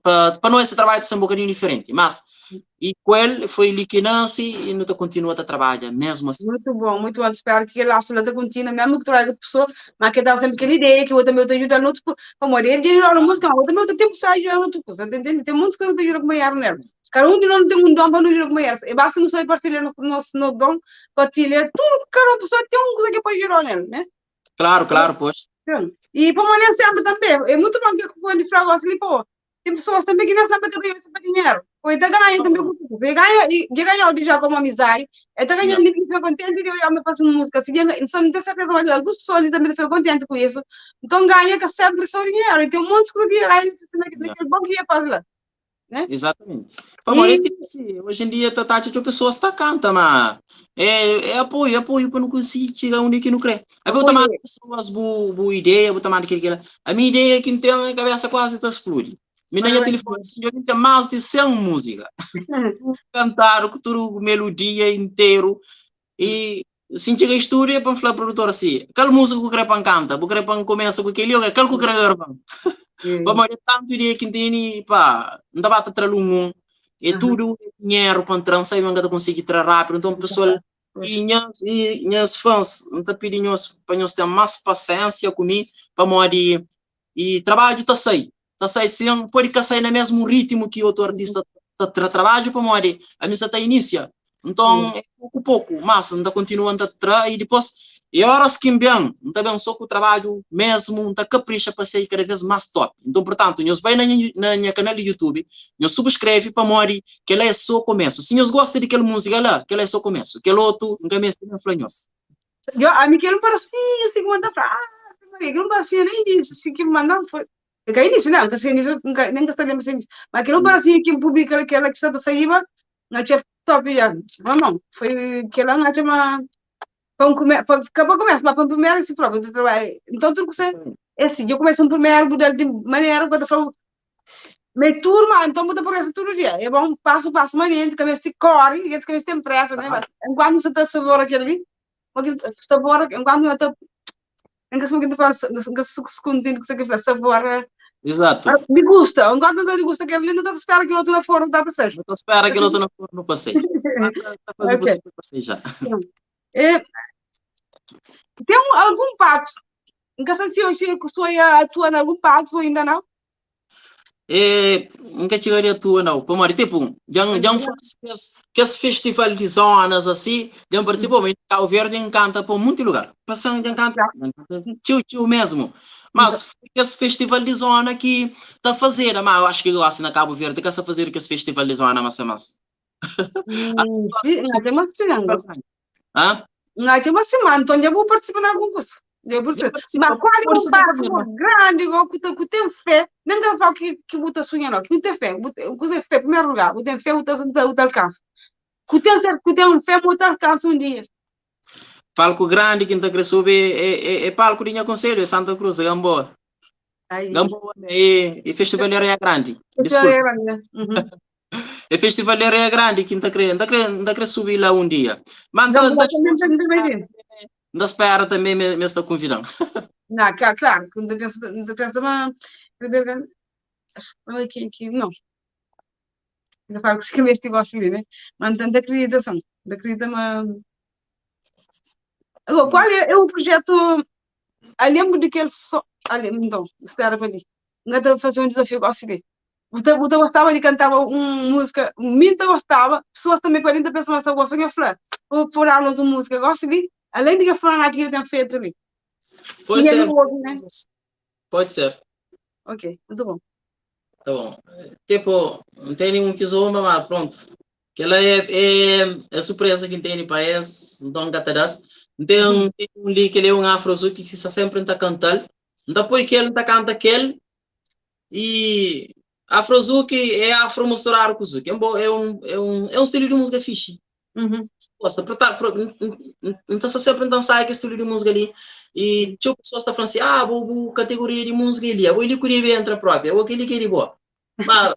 para nós esse trabalho ser um bocadinho diferente, mas e com ele foi ele que nasce e não continua a trabalhar, mesmo assim. Muito bom, espero que ele absoluta contínua, mesmo que traga pessoa, mas que dá sempre aquela ideia que o outro também te ajuda no outro, para morrer, ele ajuda na música, o outro também tem que ajudar no outro coisa, entende? Tem muitos que não ajudam como é, né? Cada um de nós tem um dom para nos ajudar como é, e basta não saber partilhar nosso dom, partilhar tudo, cada pessoa tem uma coisa que pode ajudar nele, né? Claro, pois. E para morrer sempre também, é muito bom que o de frago assim, pô. Tem pessoas também que não sabem que isso para dinheiro. Ou então ganha também muito. Você ganha já como amizade. Então ganha ali que fica contente e eu me faço música. Se ganha, não tem certeza, mas algumas pessoas também ficam contentes com isso. Então ganha que sempre só dinheiro. E tem um monte de coisa que ganha naquele bom que ia fazer lá. Né? Exatamente. Favorito, tipo, hoje em dia tá de pessoas tá canta, mas é apoio para não conseguir chegar onde que não crê. Aí vou tomar pessoas boa ideia, vou tomar aquele a minha ideia é que tem na cabeça quase tá explode. Minha telefone assim, eu tenho mais de 100 músicas. Cantar com tudo melodia inteiro e se chega a estúdio para falar produtor assim, aquela música que eu quero para canta, eu quero para começa com aquele, aquele que eu quero gravar. Vamos ter tanto ideia que tem, pá, não dá para trazer é tudo dinheiro para entrar, não sei se conseguir entrar rápido, então o pessoal e meus fãs, não está pedindo para nós ter mais paciência comigo, para morrer e trabalho está sim, pode sair no mesmo ritmo que outro artista trabalha para morrer, a missa está inicia, então é pouco, mas ainda continua a entrar e depois e horas que bem, não bem só com o trabalho mesmo, não capricha para ser cada vez mais top. Então, portanto, nós vai na minha canal do YouTube, nós subscreve para morrer que ela é só o começo. Se nós gostam daquela música lá, que ela é só o começo. Que outro, nunca mais tem influência. A mim que não parecia, assim, manda pra... que não parecia nem isso, assim, que mandam foi... Eu caí nisso, não, nem gostaria de ser nisso. Mas que não parecia que publica aquela que está saindo, não tinha top, já. Vamos, foi que lá não chama acabou começa, mas para primeiro esse próprio de trabalho. Então tudo que você é assim, eu começo um primeiro modelo de maneira que eu falo, meio turma, então muda por essa todo dia. É bom passo a passo, maneira, que se corre, e esse que tem pressa, né? Mas enquanto você está sabor aquele, porque sabor, enquanto eu estou em que se faz, que se continua que se faz sabor. Exato. Me gusta, enquanto não te gusta aquele, não te espera que o outro lá fora não dá para ser. Não espera aquele outro no passeio. Está fazendo possível passeio já. Tem algum pacto? Nunca sei se hoje estou a atuar em algum pacto ou ainda não. Nunca chegaria a tua, não. Como era, tipo, já faz que esse festival de zonas assim, já participou, mas Cabo Verde encanta por muito lugar. Passando, encanta, tio mesmo. Mas esse festival de zona que está a fazer, mas eu acho que eu gosto na Cabo Verde, que está a fazer esse festival de zona, mas é mais. Não tem uma semana. Não tem uma semana, então já vou participar em algum curso. Mas qual é um barco grande, que tem fé, nem que eu falo que você sonha, não, que tem fé, você é fé, em primeiro lugar, você tem fé, você alcança. Que tem fé, você alcança um dia. Palco grande que está crescendo é palco de Conselho, é Santa Cruz, é Gamboa. Gamboa é Festival de Areia Grande. Desculpa. É Festival de Areia Grande que está querendo subir lá um dia. Mas não espera também me está convidando. Não, claro, quando pensa uma... Não. Ainda falo que este negócio, né? Mas da acreditação. Da acreditação. Agora, qual é o projeto? Eu lembro de que ele só... Então, espera para ali. Não é de fazer um desafio assim. Você gostava de cantar uma música, muito gostava, pessoas também podem pensar, mas eu gosto de falar. Vou pôr aulas de música, eu gosto de, além de falar aqui, eu tenho feito ali. Pode ser. Né? Pode ser. Ok, muito bom. Tá bom. Tipo, não tem nenhum que zoa, mas pronto. Que ela é surpresa que tem no país, então catadas. Tem um ali que ele é um afrozu que está sempre está cantando. Depois que ele está cantando aquele e Afrozuki é afro misturar com Zuki. É um estilo de música fixe. Gosta, não está sempre então sai que estilo de música ali. E tipo pessoas está falando assim, vou categoria de música ali, vou ele queria entrar própria, vou aquele que ele boa. Mas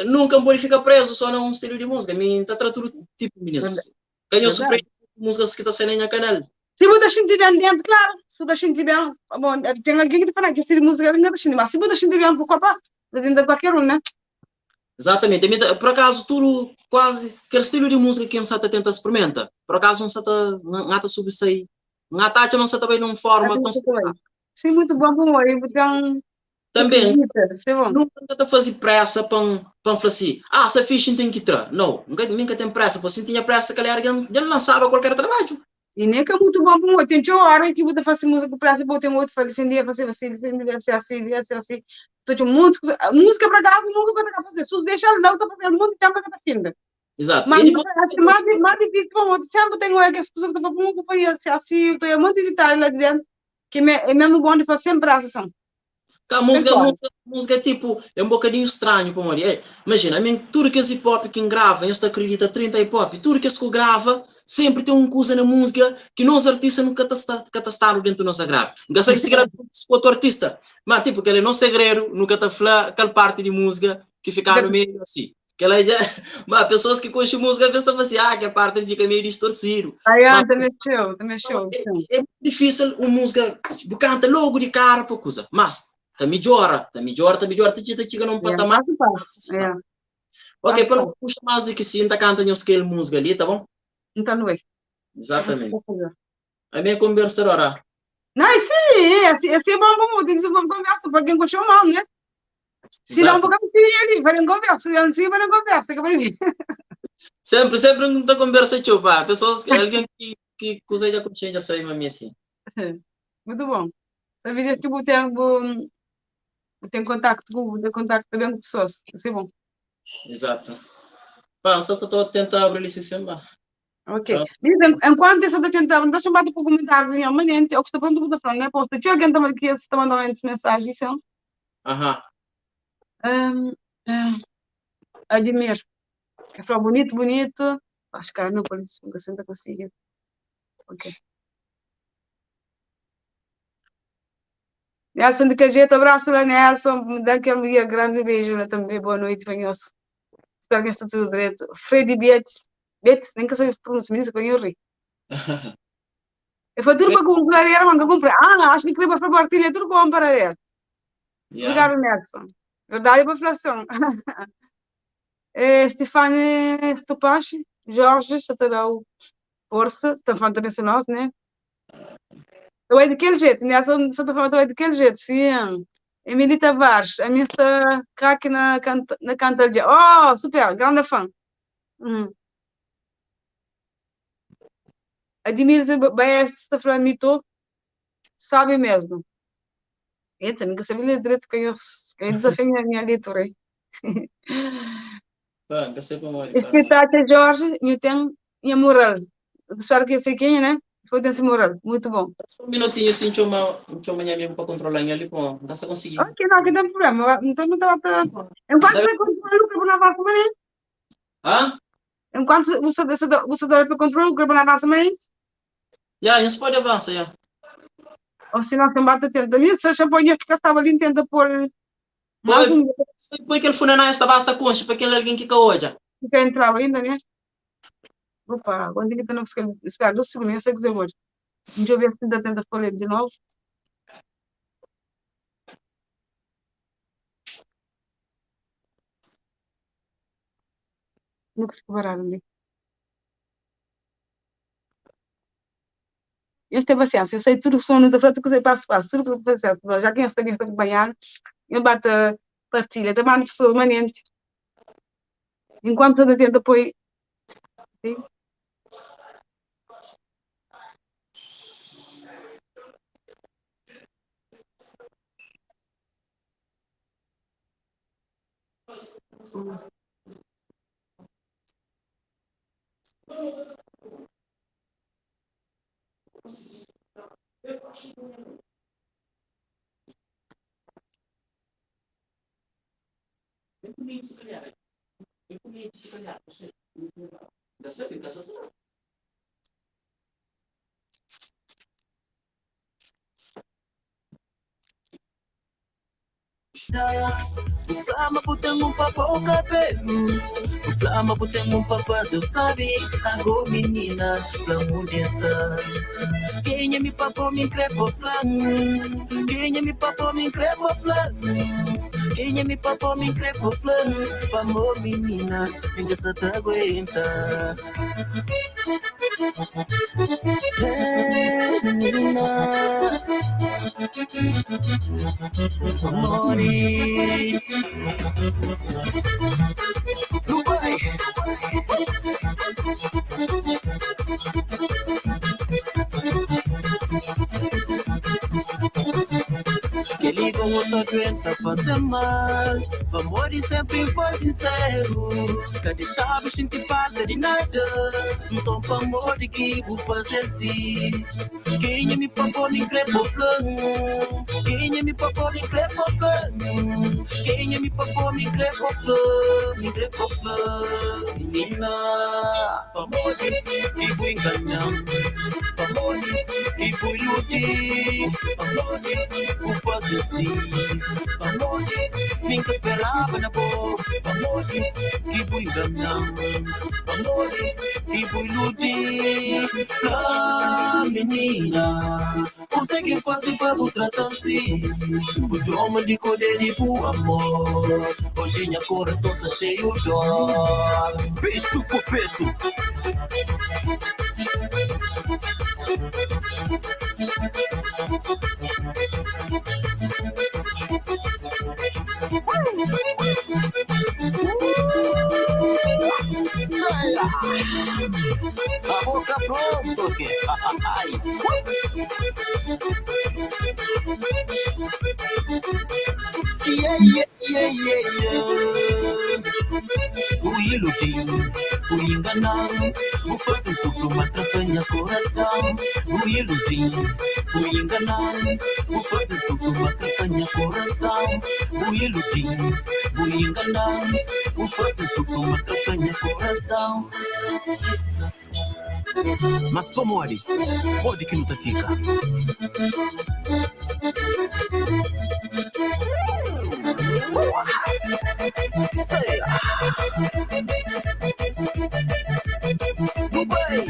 nunca pode ficar preso só num estilo de música. Me está tratando tipo meninas. Ganhou surpresa músicas que está saindo na canal. Se você estiver dentro, claro, se você estiver, bom, tem alguém que te fala que estilo de música não está mas se você estiver um pouco para dentro de qualquer um, né? Exatamente. Por acaso, tudo quase aquele estilo de música que não se tenta experimentar. Por acaso, não se está subsair. Não está não se está bem numa forma. Sim, muito bom, então. Também, nunca está fazendo pressa para falar assim, se a ficha tem que entrar. Não, nunca tem pressa. Se tinha pressa, que já lançava qualquer trabalho. E nem que é muito bom para o outro. Tem hora que você faz música com pressa, tem outro fala assim, dia fazer assim. Então, música para cá, nunca vai fazer. Se deixa lá, está fazendo muito tempo que está filmando. Exato. Mas mais difícil para o outro. Sempre tem que as pessoas que estão fazendo muito assim, tem muito detalhe lá dentro, que é mesmo bom de fazer sempre a ação. A música tipo, é um bocadinho estranho para Maria. Imagina, tudo que esse pop que grava, esta acredita 30 e pop, tudo que esse grava, sempre tem uma coisa na música que nós artistas nunca está dentro da nossa grava. Não sei se grava outro artista, mas tipo, que ele não é segredo, nunca está falando aquela parte de música que fica no meio assim. Que ela já, mas pessoas que conhecem música pensam assim, que a parte fica meio distorcido. Também show. É difícil uma música, canta logo de cara para coisa, mas tá melhora, chega num patamar. Ok, para não puxar mais que sim, tá cantando os que música ali, tá bom? Então não é. Exatamente. A minha conversa agora. Não, sim, é bom, tem que ser uma conversa para quem gostou mal, né? Se não, porque eu vai em conversa, eu não sei, vai em conversa, que vai vir. Sempre não tá conversa, tio, pá. Pessoas, alguém que usa já consciência sai mami assim. Muito bom. Sabia que tem contato também com pessoas, isso é bom. Exato. Pá, só estou a tentar abrir esse sistema. Ok. Enquanto você está tentando, deixa eu bater para o comentário amanhã, eu estou falando da frente, né? Posta, tinha alguém também que está mandando mensagem, então. Admiro. Que falou bonito. Acho que não pode você não conseguir. Ok. Nelson, de que jeito? Abraço lá, Nelson. Daquele grande beijo lá também. Boa noite, Vanhos. Espero que esteja tudo direito. Freddy Betes, nem que eu saiba pronunciar isso, eu ri. Eu fui tudo para comprar, era manga comprar. Acho que queria para partilhar tudo com comprar. Obrigado, Nelson. Verdade para inflação. Stefane Stopashi, Jorge Chatarau, força, está falando também nós, né? Eu é daquele jeito, Nelson, só estou falando daquele jeito, sim. Emily Tavares, a minha está craque na cantaria. Oh, super, grande fã. Admiro bem esta flamito, sabe mesmo. Eu também que sabia ler direito que eu desafio a minha leitura. Espetáculo Jorge, eu tenho minha moral. Espero que eu sei quem é, né? Foi desse moral, muito bom. Só um minutinho, sim, deixa eu mesmo para controlar ali, pô, dá para conseguir. Ok, não, que não tem problema. Então não estava para... Enquanto você controla o que não avança mais, Hã? enquanto você dá para controlar o que não avança mais, Já, isso pode avançar, já. ou se não, você bate tempo. Da minha, se eu champanhe que estava ali, tenta pôr mais um... Foi que ele foi na esta bata concha, para aquele alguém que caiu já. Fica entrava ainda, né? Opa, quando ele está no espera 2 segundos, eu sei que eu vou. Deixa eu ver se ainda tenta pôr ele de novo. Não consigo parar ali. Eu tenho paciência, eu sei tudo que são no frente, que eu sei passo a passo, tudo que paciência. Já quem está aqui acompanhar, eu bato a partilha, também não pessoa manente. Enquanto toda tenta apoio. Sim. O flama botando papo o cabelo. O flama botando papo, eu sabe. Agora menina, flama onde está? Quem é me papo me crepo flan. Quem é me papo me crepo flan. Quem é me papo me crepo flan. Vamos menina, ninguém se te aguenta. Menina, amore, Dubai. Que ligam outra doenta fazer mal. Amor e sempre foi sincero. Cadê chave, gente falta de nada. Então pra amor e que vou fazer assim. Quem é me papou me crepo flan. Quem é me papou me crepo flan. Quem é me papou me crepo flan. Me crepo flan. Menina, amor que vou enganar. Amor que vou iludir. Amor vou fazer assim. Amor nunca esperava na boa. Amor que vou enganar. Amor que vou iludir. Ah, menina, consegue fazer para vos tratar assim. O homem de cor de bom amor. Hoje minha coração está cheio de dor. Peito por peito. A boca pronto, que ai. Yeah. O iludido. o enganar, o fazer sofrer, maltratanha coração, o iludir, o enganar, o fazer sofrer, maltratanha coração, o iludir, o enganar, o fazer sofrer, maltratanha coração. Mas como pode que não te fica. Sei. Dubai.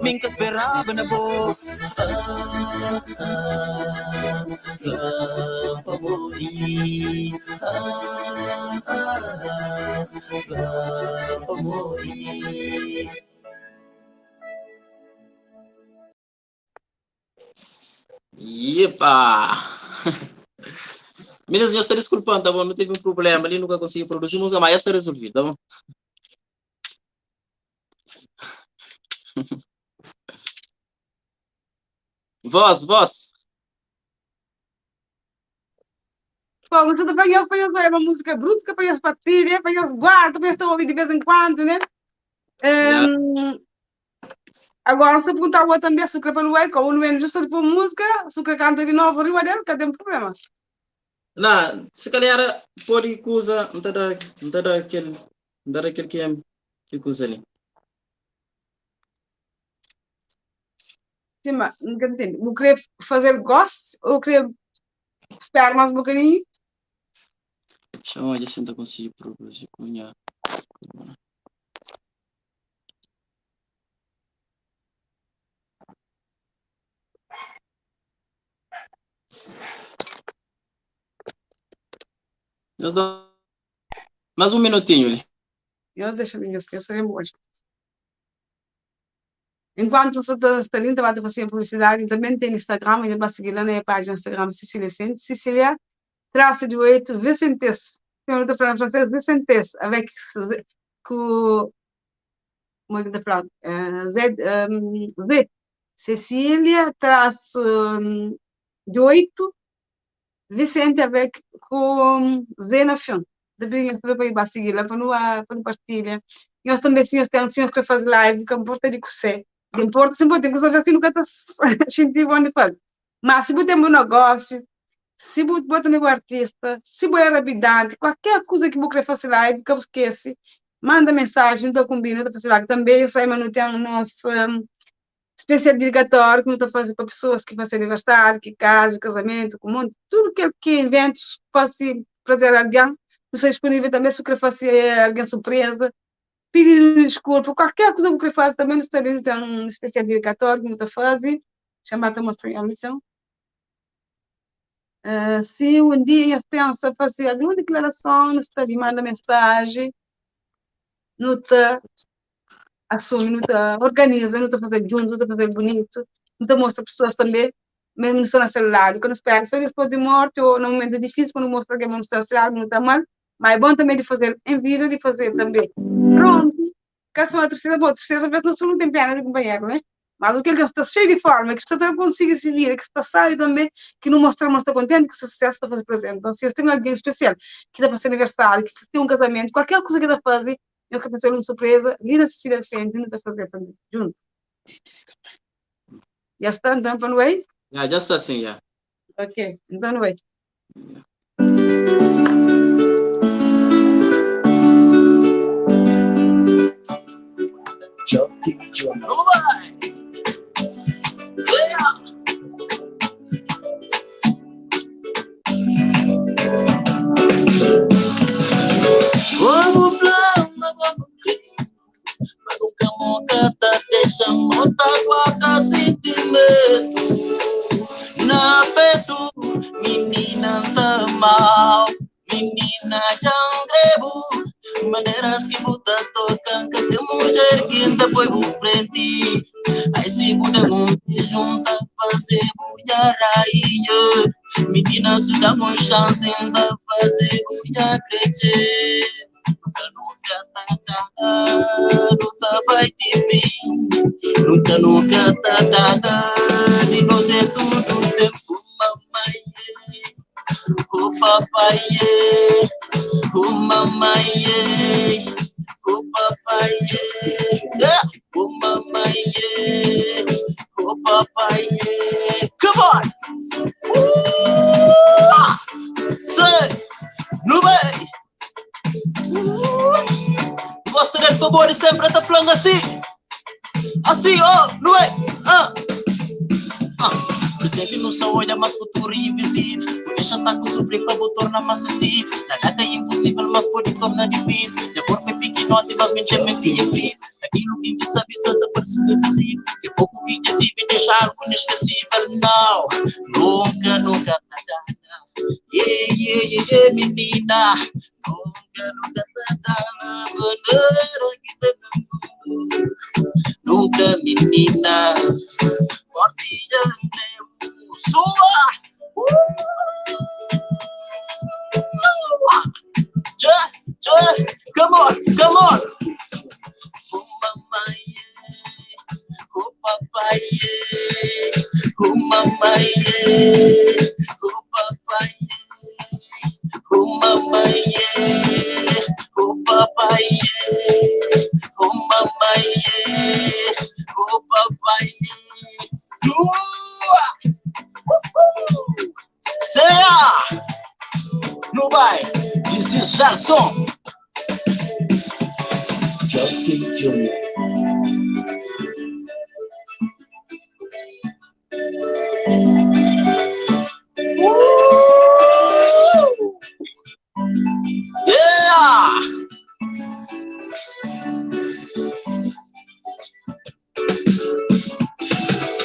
Minka esperava na boca. Pamori. Pamori. Epa! Meninas, eu estou desculpando, tá bom? Não teve um problema ali, nunca consegui produzir música, mas está resolvido, tá bom? Voz. Pô, você tá pegando uma música brusca, pegando patilha, pegando guarda, pegando ouvir de vez em quando, né? Agora, se perguntar o outro também, se quer pelo eco, ou não é justo por música, se quer cantar de novo, não tem problema. Não, se calhar pode coisa, não dá aquele que coisa ali. Sim, mas não entendo. Vou querer fazer gosto ou querer esperar mais um bocadinho? Chama de assim, conseguir produzir cunha. Nós dá mais um minutinho ali. Eu deixo a minha esquecer hoje. Enquanto você está lindo, vai fazer publicidade, também tem Instagram, e vai seguir lá na página Instagram Cecília Vicente, Cecília, _8, Vicentes, se eu não estou falando francês, Vicentes, avec com como é que está falando? Z, Cecília, _8, Vicente, avec com Z na frente. Depois para ir seguir lá, para não partilhar. E nós também, se nós temos que fazer live, que importa de você. Importa, sempre tem que saber se nunca está sentindo onde faz. Mas se você tem um negócio, se você bota meu artista, se você é rapidante, qualquer coisa que você quer fazer live, que você esquece, manda mensagem, não combina, não fazer live. Também eu sei, mas não tem nosso especial dedicatório que não está fazendo para pessoas que fazem aniversário, que casam, casamento, com muito, tudo que eventos façam prazer a alguém, não está disponível também se quer fazer alguém surpresa. Pedir desculpa, qualquer coisa que eu queria fazer também no estúdio tem um especial dedicatório que eu estou fazendo, chamado a mostrar a missão. Se um dia eu penso em fazer alguma declaração, no estúdio manda mensagem, não está assume, não está organiza, não está fazendo junto, não está fazendo bonito, não está mostra pessoas também, mesmo no seu celular, quando espera, só depois de morte ou num momento difícil, quando mostra que no seu celular, não está mal, mas é bom também de fazer em vida, de fazer também. Pronto. Caso uma terceira vez não tem pena de companheiro, né? Mas o que ele está cheio de forma, que está não consiga se vir, que está sabe também, que não mostra, contente que o sucesso está fazendo presente. Então, se eu tenho alguém especial que está fazendo aniversário, que tem um casamento, qualquer coisa que está fazendo, eu quero fazer uma surpresa, Lina Cecília Vicente, não está fazendo também, junto. Já está, então, para no Já está assim, já. Ok, então, no Não vai. Yeah. Vamos plano, vamos crime, mas nunca mocata deixa mota guarda sentimento. Na peto, menina tá mal, menina jangrebu, maneiras que buta tocam que tem mulher que ainda foi por frente. Aí se buda junta fazer mulher rainha, menina se dá uma chance ainda fazer mulher crescer. Nunca vai te bem, nunca tá dando, e nós é tudo tempo, mamãe, o papai, o mamãe, o papai, o mamãe, o papai, come on, say, no way. Gosto del favor e sempre tá falando assim, oh, não é? Presente no seu olho, mas futuro invisível. Deixa tá com sofrer para tornar mais sensível. Nada é impossível, mas pode tornar difícil. Meu corpo é pequenote, mas mente é vivo. Aquilo que me sabe está persuasivo. Que pouco que já vive deixa algo inesquecível. Não, nunca tá dando. Yeah, menina. Nunca tá dando. Nunca, menina. Forte sua. Come on. Oh, mamãe, oh, papai, oh, mamãe, oh, papai, oh, mamãe, oh, papai, oh, mamãe, oh, papai. Say no vai, this is Charson. Jockey Junior. Yeah.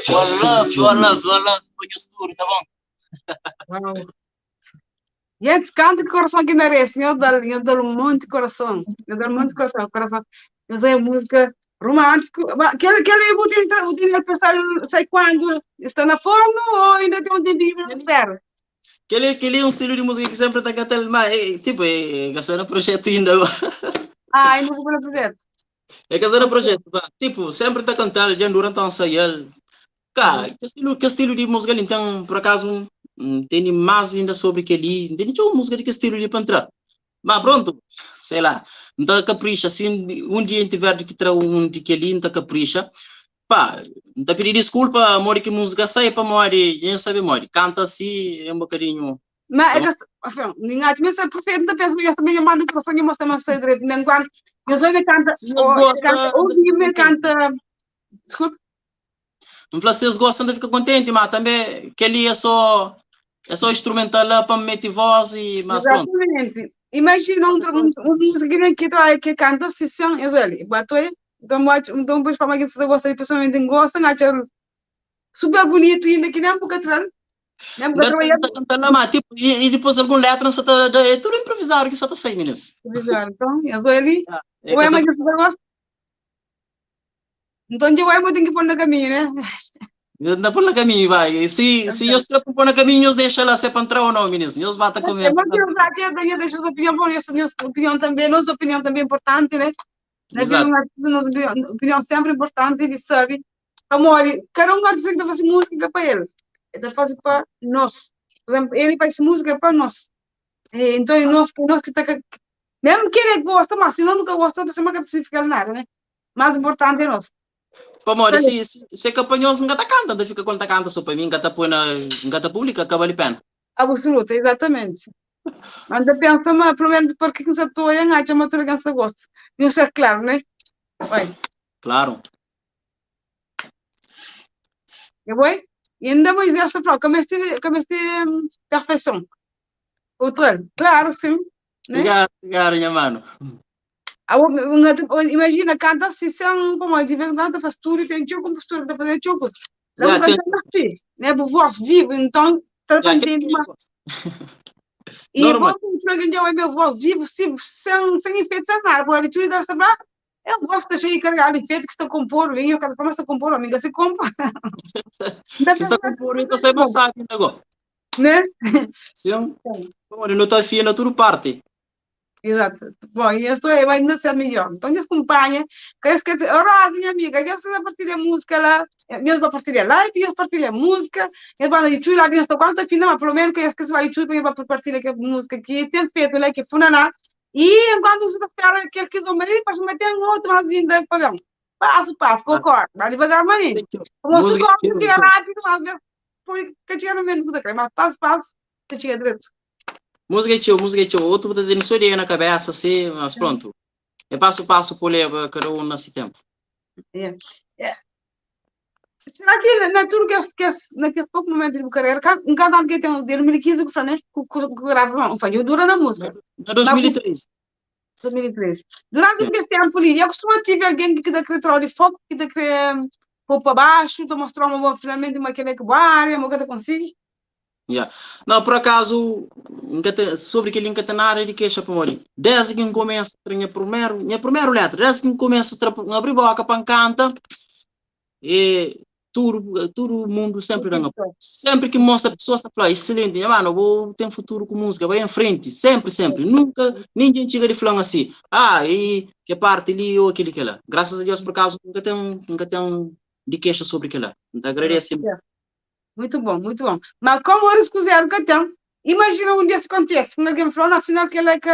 One love for your story, tá bom? Wow. Gente, canta de coração que merece. Eu dou muito de coração. Coração. Eu sei música romântica. Aquele eu pensar, sei quando está na forno ou ainda tem um tempinho de espera. Aquele é um estilo de música que sempre está cantando, mas tipo, é que no projeto ainda. Ainda não no projeto. É que no projeto, tipo, sempre está cantando, já durante a ensaiar. Cara, que estilo de música então, por acaso, tem mais ainda sobre aquele, tem uma música de que estilo de para entrar. Mas pronto, sei lá, então capricha, assim, um dia a gente tiver que trazer um de aquele, então capricha. Pá, então pedir desculpa, amor, que música sai para morrer, já sabe, morrer, canta assim, é um bocadinho. Mas é que, ninguém tinha essa perfeita, penso que eu também mando de coração e mostra mais cedo, nem quando eu só me canta, me canta, desculpa. Não fala, vocês gostam de ficar contente, mas também que ele é só instrumental lá para meter voz e mais pronto. Exatamente. Imagina um música que canta assim, eu sou ele, bateu, então depois para que você gosta de pessoalmente gosta, acha super bonito ainda que nem um pouco atrás. Tipo, e depois algum letra só tá é tudo improvisado que só tá saindo nisso. Então, eu sou ele, o Emma que você gosta. Então, eu Emma tem que pôr no caminho, né? Não pôr no caminho, vai. Se eu estou pôr no caminho, deixa lá se é para entrar ou não, meninos. Eles batem comigo. Eu deixo a opinião, nossa opinião também é importante, né? Nossa opinião sempre importante, ele sabe. Amor, cada um gosta de fazer música para ele. Ele faz para nós. Por exemplo, ele faz música para nós. Então, nós que está... Mesmo que ele gosta, mas se não nunca gosta, você não precisa ficar nada, né? Mais importante é nós. Amor, se é campanhoso, não canta, não fica quando canta só para mim, não põe na pública, acaba de pena. Absoluto, exatamente. Mas eu penso, pelo menos, porque você está aí, acha uma tolerância de gosto. Não sei, claro, né? Vai. Claro. É bom? E ainda mais esta prova, como este da refeição. Outra, claro, sim. Né? Obrigado, minha mano. Imagina, canta se são, como de vez em quando faz tudo e tem tio com postura de fazer tio. Não Já tem. canta assim, né? Por voz vivo, então, tá Já entendendo uma. E normal. vamos pegar meu voz vivo, sem efeito, sem nada. Por habitude, deve saber. Eu gosto de deixar aí carregar efeito que está a compor, vem, eu cada forma está a compor, amiga, se compra. Se está com por então você não sabe negócio. Né? Sim. Como não está fia na tua parte. Exato. Bom, e isso vai ainda ser melhor. Então, me acompanha. Ora, minha amiga, eu sei partilhar música lá. Eu vou partilhar live, eu partilhar música. Eu vou YouTube lá, eu estou quanto final, mas pelo menos que eu esqueci o YouTube, eu vou partilhar aquela música aqui. Tem feito lá que funaná. E enquanto você está esperando que eles quiser me depois me tem um outro mais ainda para ver. Passo, concordo. Vai devagar, maninho. Como se gosta de rápido, mas porque tinha no meio do que mas passo, que chega direito. Música é tio. Outro tem isso aí na cabeça, assim, mas pronto. É passo a passo por levar cada um nesse tempo. Será que na turma naquele pouco momento de carreira, um cantante que tem um dele, 2015, que foi, né? Que grava, não, foi, dura na música. Na 2003. 2013. Durante esse tempo ali, eu costumo ter alguém que dá aquele de foco, que dá aquele pôr para baixo, para mostrar finalmente uma que área, uma coisa consigo. Yeah. Não, por acaso, sobre aquele encatenar, ele queixa para morrer. Desde que começa a minha primeira letra, desde que começa a abrir boca para cantar, e todo o mundo sempre dá apoio. Sempre que mostra a pessoa está falando, excelente, mano, vou ter um futuro com música, vai em frente, sempre. Nunca, ninguém chega de falando assim, e que parte ali ou aquele que lá. Graças a Deus, por acaso, nunca tem de queixa sobre aquilo lá. Então, agradeço. Muito bom. Mas como eles quiseram que tem, imagina um dia isso acontece, que alguém falou, na final que ela é que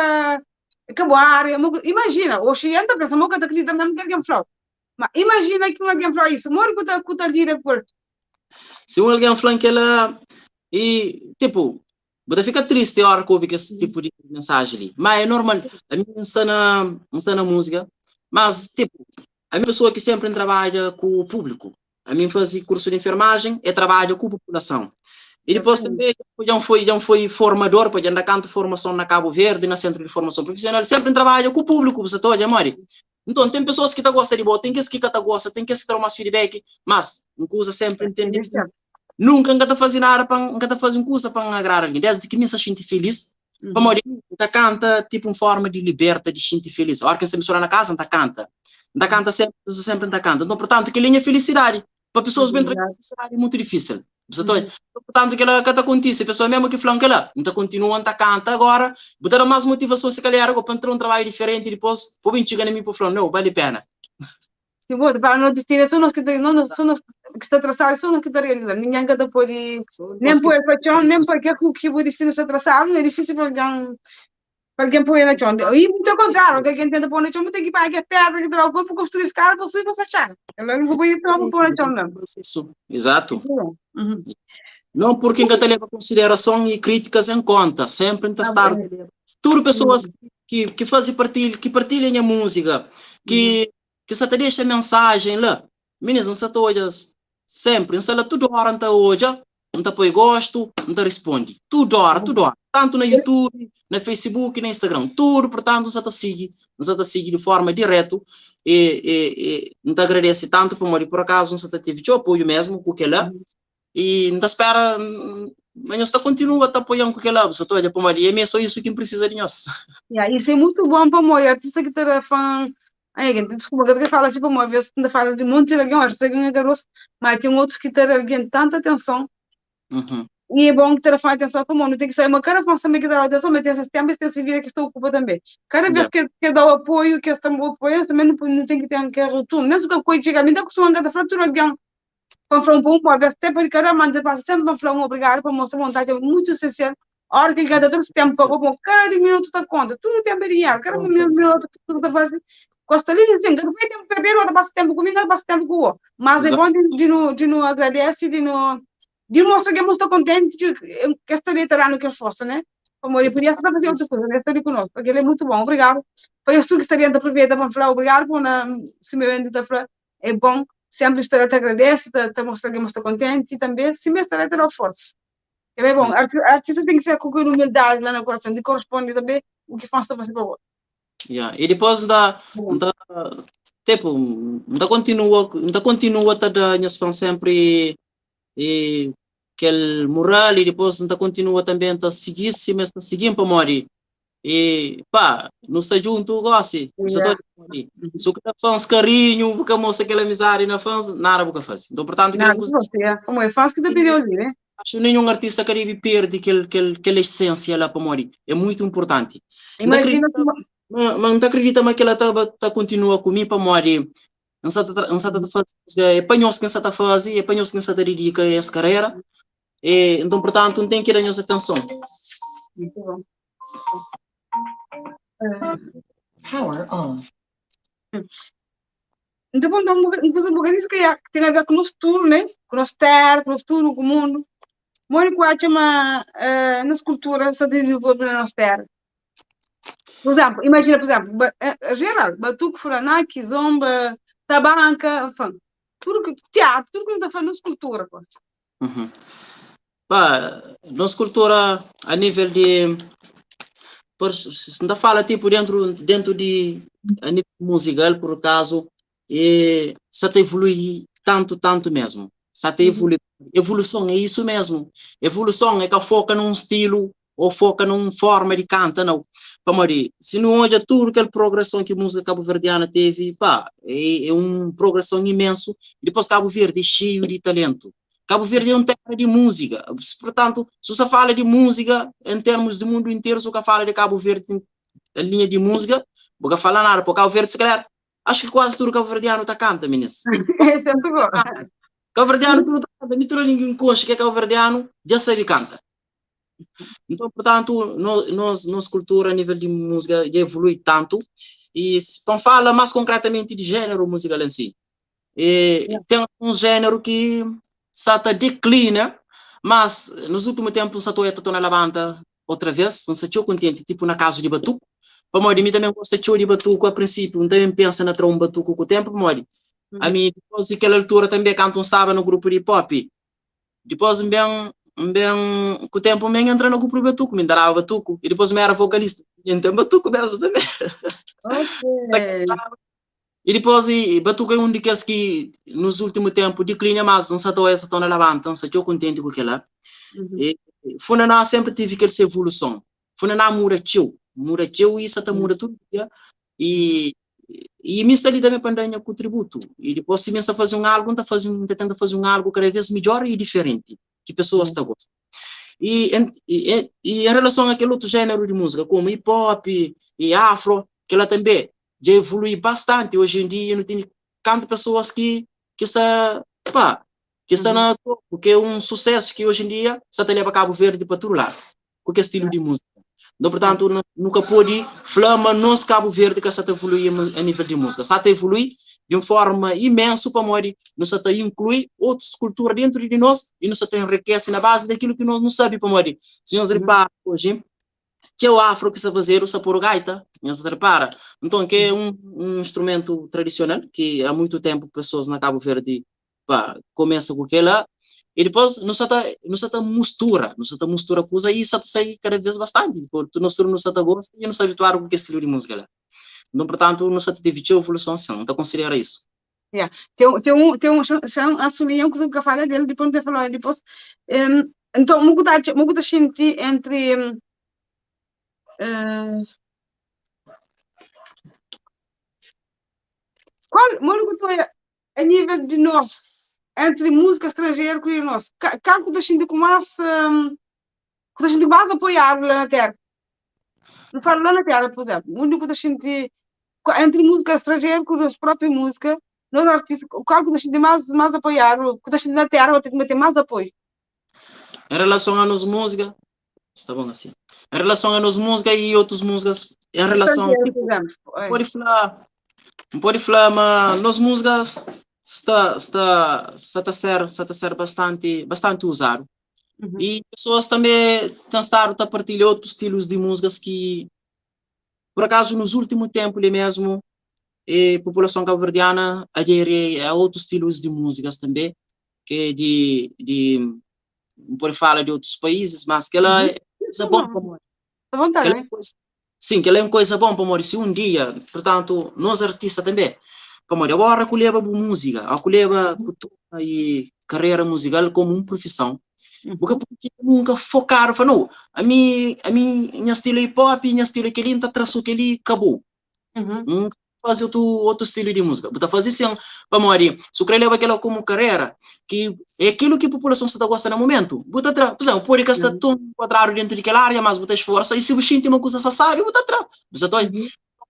acabou a área, imagina, hoje entra, pensa, uma coisa que lhe dá mesmo que alguém falou. Mas imagina que alguém falou isso, moro que está a por. Se alguém falando que ela, e tipo, você fica triste a hora que ouve esse tipo de mensagem ali. Mas é normal, a mim não está na música, mas tipo, a minha pessoa que sempre trabalha com o público. A mim faz curso de enfermagem e trabalho com a população. E depois também já foi formador, porque ainda canto formação na Cabo Verde, na Centro de Formação Profissional, sempre trabalho com o público, você está a amor. Então, tem pessoas que gostam de boa, tem que gosta, tem que dar umas feedback, mas uma coisa sempre entender. Nunca está fazendo nada, nunca está fazendo coisa para agradar alguém. Desde que me sinto feliz, para morrer, está canta tipo uma forma de liberta, de sentir feliz. A hora que você me na casa, está canta sempre está canta. Então, portanto, que linha felicidade. Para pessoas bem tranquilas, é muito difícil. Portanto, que ela acontece, a pessoa mesmo que falam que ela então continua a cantar agora, vou dar mais motivação se calhar para entrar um trabalho diferente e depois vou vir chegar a mim para falar, não, vale a pena. Sim, bom, para não desistir, são nós que está traçado, são nós que está realizando. Ninguém que pode, nem por paixão, nem porque que o destino está traçado, é difícil para alguém pôr na chão. E muito contrário, que alguém tenta pôr na chão, tem que ir para a pedra, que dá o corpo, construir esse cara, você vai achar. Eu não vou pôr na chão, não. Exato. Não porque ainda leva consideração e críticas em conta, sempre em estar. Tudo pessoas que fazem partilhem a música, que se te deixa mensagem lá, meninas, não se todas, sempre, não se lá tudo hora não hoje, não te põe gosto, não te responde, tudo hora, tanto no YouTube, no Facebook, no Instagram, tudo, portanto, não se sigue de forma direta e não te agradece tanto por acaso, não se teve o apoio mesmo com aquela. E não espera, mas nós continua a apoiando com aquela pessoa toda, e é só isso que precisa de nós. Isso é muito bom para o artista que está fã. Desculpa, que fala tipo uma vez, ainda fala de um monte de alguém, artista que garoto, mas tem outros que têm alguém tanta atenção. E é bom que tenha atenção para o mundo, tem que sair uma cara para também que dar atenção, mas tem esse tempo e tem esse vira que estou ocupado também. Cada vez que dá o apoio, que está o apoio, também não tem que ter que retorno. Nem se o coisa chega a mim, dá costuma a fratura alguém. Para falar pode dar tempo de cada manhã, passa sempre para falar obrigado, para mostrar vontade, é muito essencial. A hora que cada todo tempo, cada minuto está conta, tudo tem perigo, cada minuto tudo está fazendo. Gosta ali, assim, que vai tempo perder, outra passa tempo comigo, outra passa tempo com o outro. Mas é bom de não agradecer, de mostrar que eu estou contente que esta literária que é força, né? Como eu podia estar fazendo outra coisa, né? Estar conosco, porque ele é muito bom, obrigado. Para eu que estaria de aproveitar para falar obrigado, se me vende da é bom sempre estar te agradece, te mostrar que está contente e também se me estar ter a força. É bom, artista tem que ser com humildade lá no coração, de corresponde também o que faz para você. Yeah. E depois tipo, ainda continua a dar sempre aquele moral e depois ainda continua também a seguir se mas seguir para morrer. E pá, não está junto, goste. Se o cara faz carinho, porque mostra aquela amizade na fãs, nada vou fazer. Então, portanto, como é fácil que te pediu ali, né? acho que nenhum artista caribe perde aquela essência lá para morrer. É muito importante. Imagina mas não acredita mais que ela tá continua comigo para morrer. Não está a fazer, apanhou-se que está a fazer, apanhou-se que está a dedicar a essa carreira. Então, portanto, não tem que dar nossa atenção. Muito bom. Power on. Então, uma coisa isso que tem a ver com o nosso turno, né? Com o nosso terra, com o nosso turno, com o mundo. Muito que chama nas culturas se desenvolve na nossa terra. Por exemplo, imagina, por exemplo, geral, batuque, furanak, zomba, tabanca, enfim, tudo que teatro, tudo que está falando nas culturas. Uhum. Nossa cultura a nível de se não fala tipo dentro de a nível musical por acaso só te evolui tanto mesmo só te evolução é isso mesmo, evolução é que foca num estilo ou foca numa forma de cantar não, se não olha tudo aquela progressão que a música cabo-verdiana teve, é uma progressão imenso e depois Cabo Verde é cheio de talento. Cabo Verde é uma terra de música, portanto, se você fala de música em termos do mundo inteiro, se você fala de Cabo Verde, a linha de música, você fala nada, porque Cabo Verde, se calhar, acho que quase tudo cabo-verdiano está canta, meninas. Cabo-verdiano tudo canta, me trouxe ninguém concha que é cabo-verdiano, já sabe canta. Então, portanto, nossa cultura a nível de música já evolui tanto, e se fala mais concretamente de gênero musical em si. Tem um gênero que Sata declina, mas nos últimos tempos a Toyota está na levanta outra vez, não se estou contente, tipo na casa de batuco. Para mim também gosta de batuco a princípio, não também pensa na um batuco com o tempo, mori. A mim depois daquela altura também canto estava no grupo de pop. Depois bem com o tempo me entra no grupo de batuco, me dará batuco e depois me era vocalista. Então batuco mesmo também. Ok. E depois, Batuca é um daqueles que, nos últimos tempos, declina mais, não se está na levanta, não se estou contente com aquilo. Funaná sempre tive aquela evolução. Funaná muda teu e isso está muda tudo. E me está ali também para dar contributo. E depois, se me está fazendo algo, está tentando fazer algo cada vez melhor e diferente, que pessoas estão gostando. E em relação àquele outro gênero de música, como hip hop e afro, que ela também já evolui bastante. Hoje em dia, não tem tantas pessoas que está na porque é um sucesso que hoje em dia só te leva a Cabo Verde para todo lado, qualquer estilo de música. Então, portanto, nunca pode falar nosso Cabo Verde que está evoluir a nível de música. Está evoluir de uma forma imensa para morrer. Nós está inclui outras culturas dentro de nós e nós está enriquece na base daquilo que nós não sabemos para morrer. Se nós reparar hoje, que é o afro que se fazer o saporo gaita, não se repara. Então, que é um instrumento tradicional que há muito tempo pessoas na Cabo Verde começam com aquela e depois não se mistura coisa e isso sai cada vez bastante, porque nós não se gosta e não se habituar com aquele estilo de música lá. Então, portanto, não se dividir a evolução assim, não considera isso. Tem um assumir que eu falei dele, depois de falar, depois então, muito gente entre a nível de nós, entre música estrangeira e nós, qual que a gente com mais apoiar lá na terra? Não falo lá na terra, por exemplo, o único da gente, entre música estrangeira com a própria música, nós artistas, qual que a gente mais apoiar, o que a gente na terra vai ter que meter mais apoio. Em relação a nos música, está bom assim. Em relação a nos música e outras músicas, em relação pode falar, mas nos músicas está a ser bastante usado. E pessoas também tentaram partilhar outros estilos de músicas que, por acaso, nos últimos tempos mesmo, e a população cabo-verdiana adere a outros estilos de músicas também, que não pode falar de outros países, mas que ela é coisa boa para nós. À vontade, né? Sim, que ela é uma coisa boa para nós. Se um dia, portanto, nós artistas também, para nós, agora acolhemos a música, acolhemos a cultura e carreira musical como uma profissão. Porque nunca focaram, não, a minha estilo hip hop, minha estilo aquele, tá traçou aquele, acabou. Fazer outro estilo de música. Você fazer assim, para morrer. Se o cara leva aquela como carreira, que é aquilo que a população está gostando no momento. Por exemplo, pode que está tão quadrado dentro daquela área, mas você esforça, e se você tem uma coisa sabe, você atrás.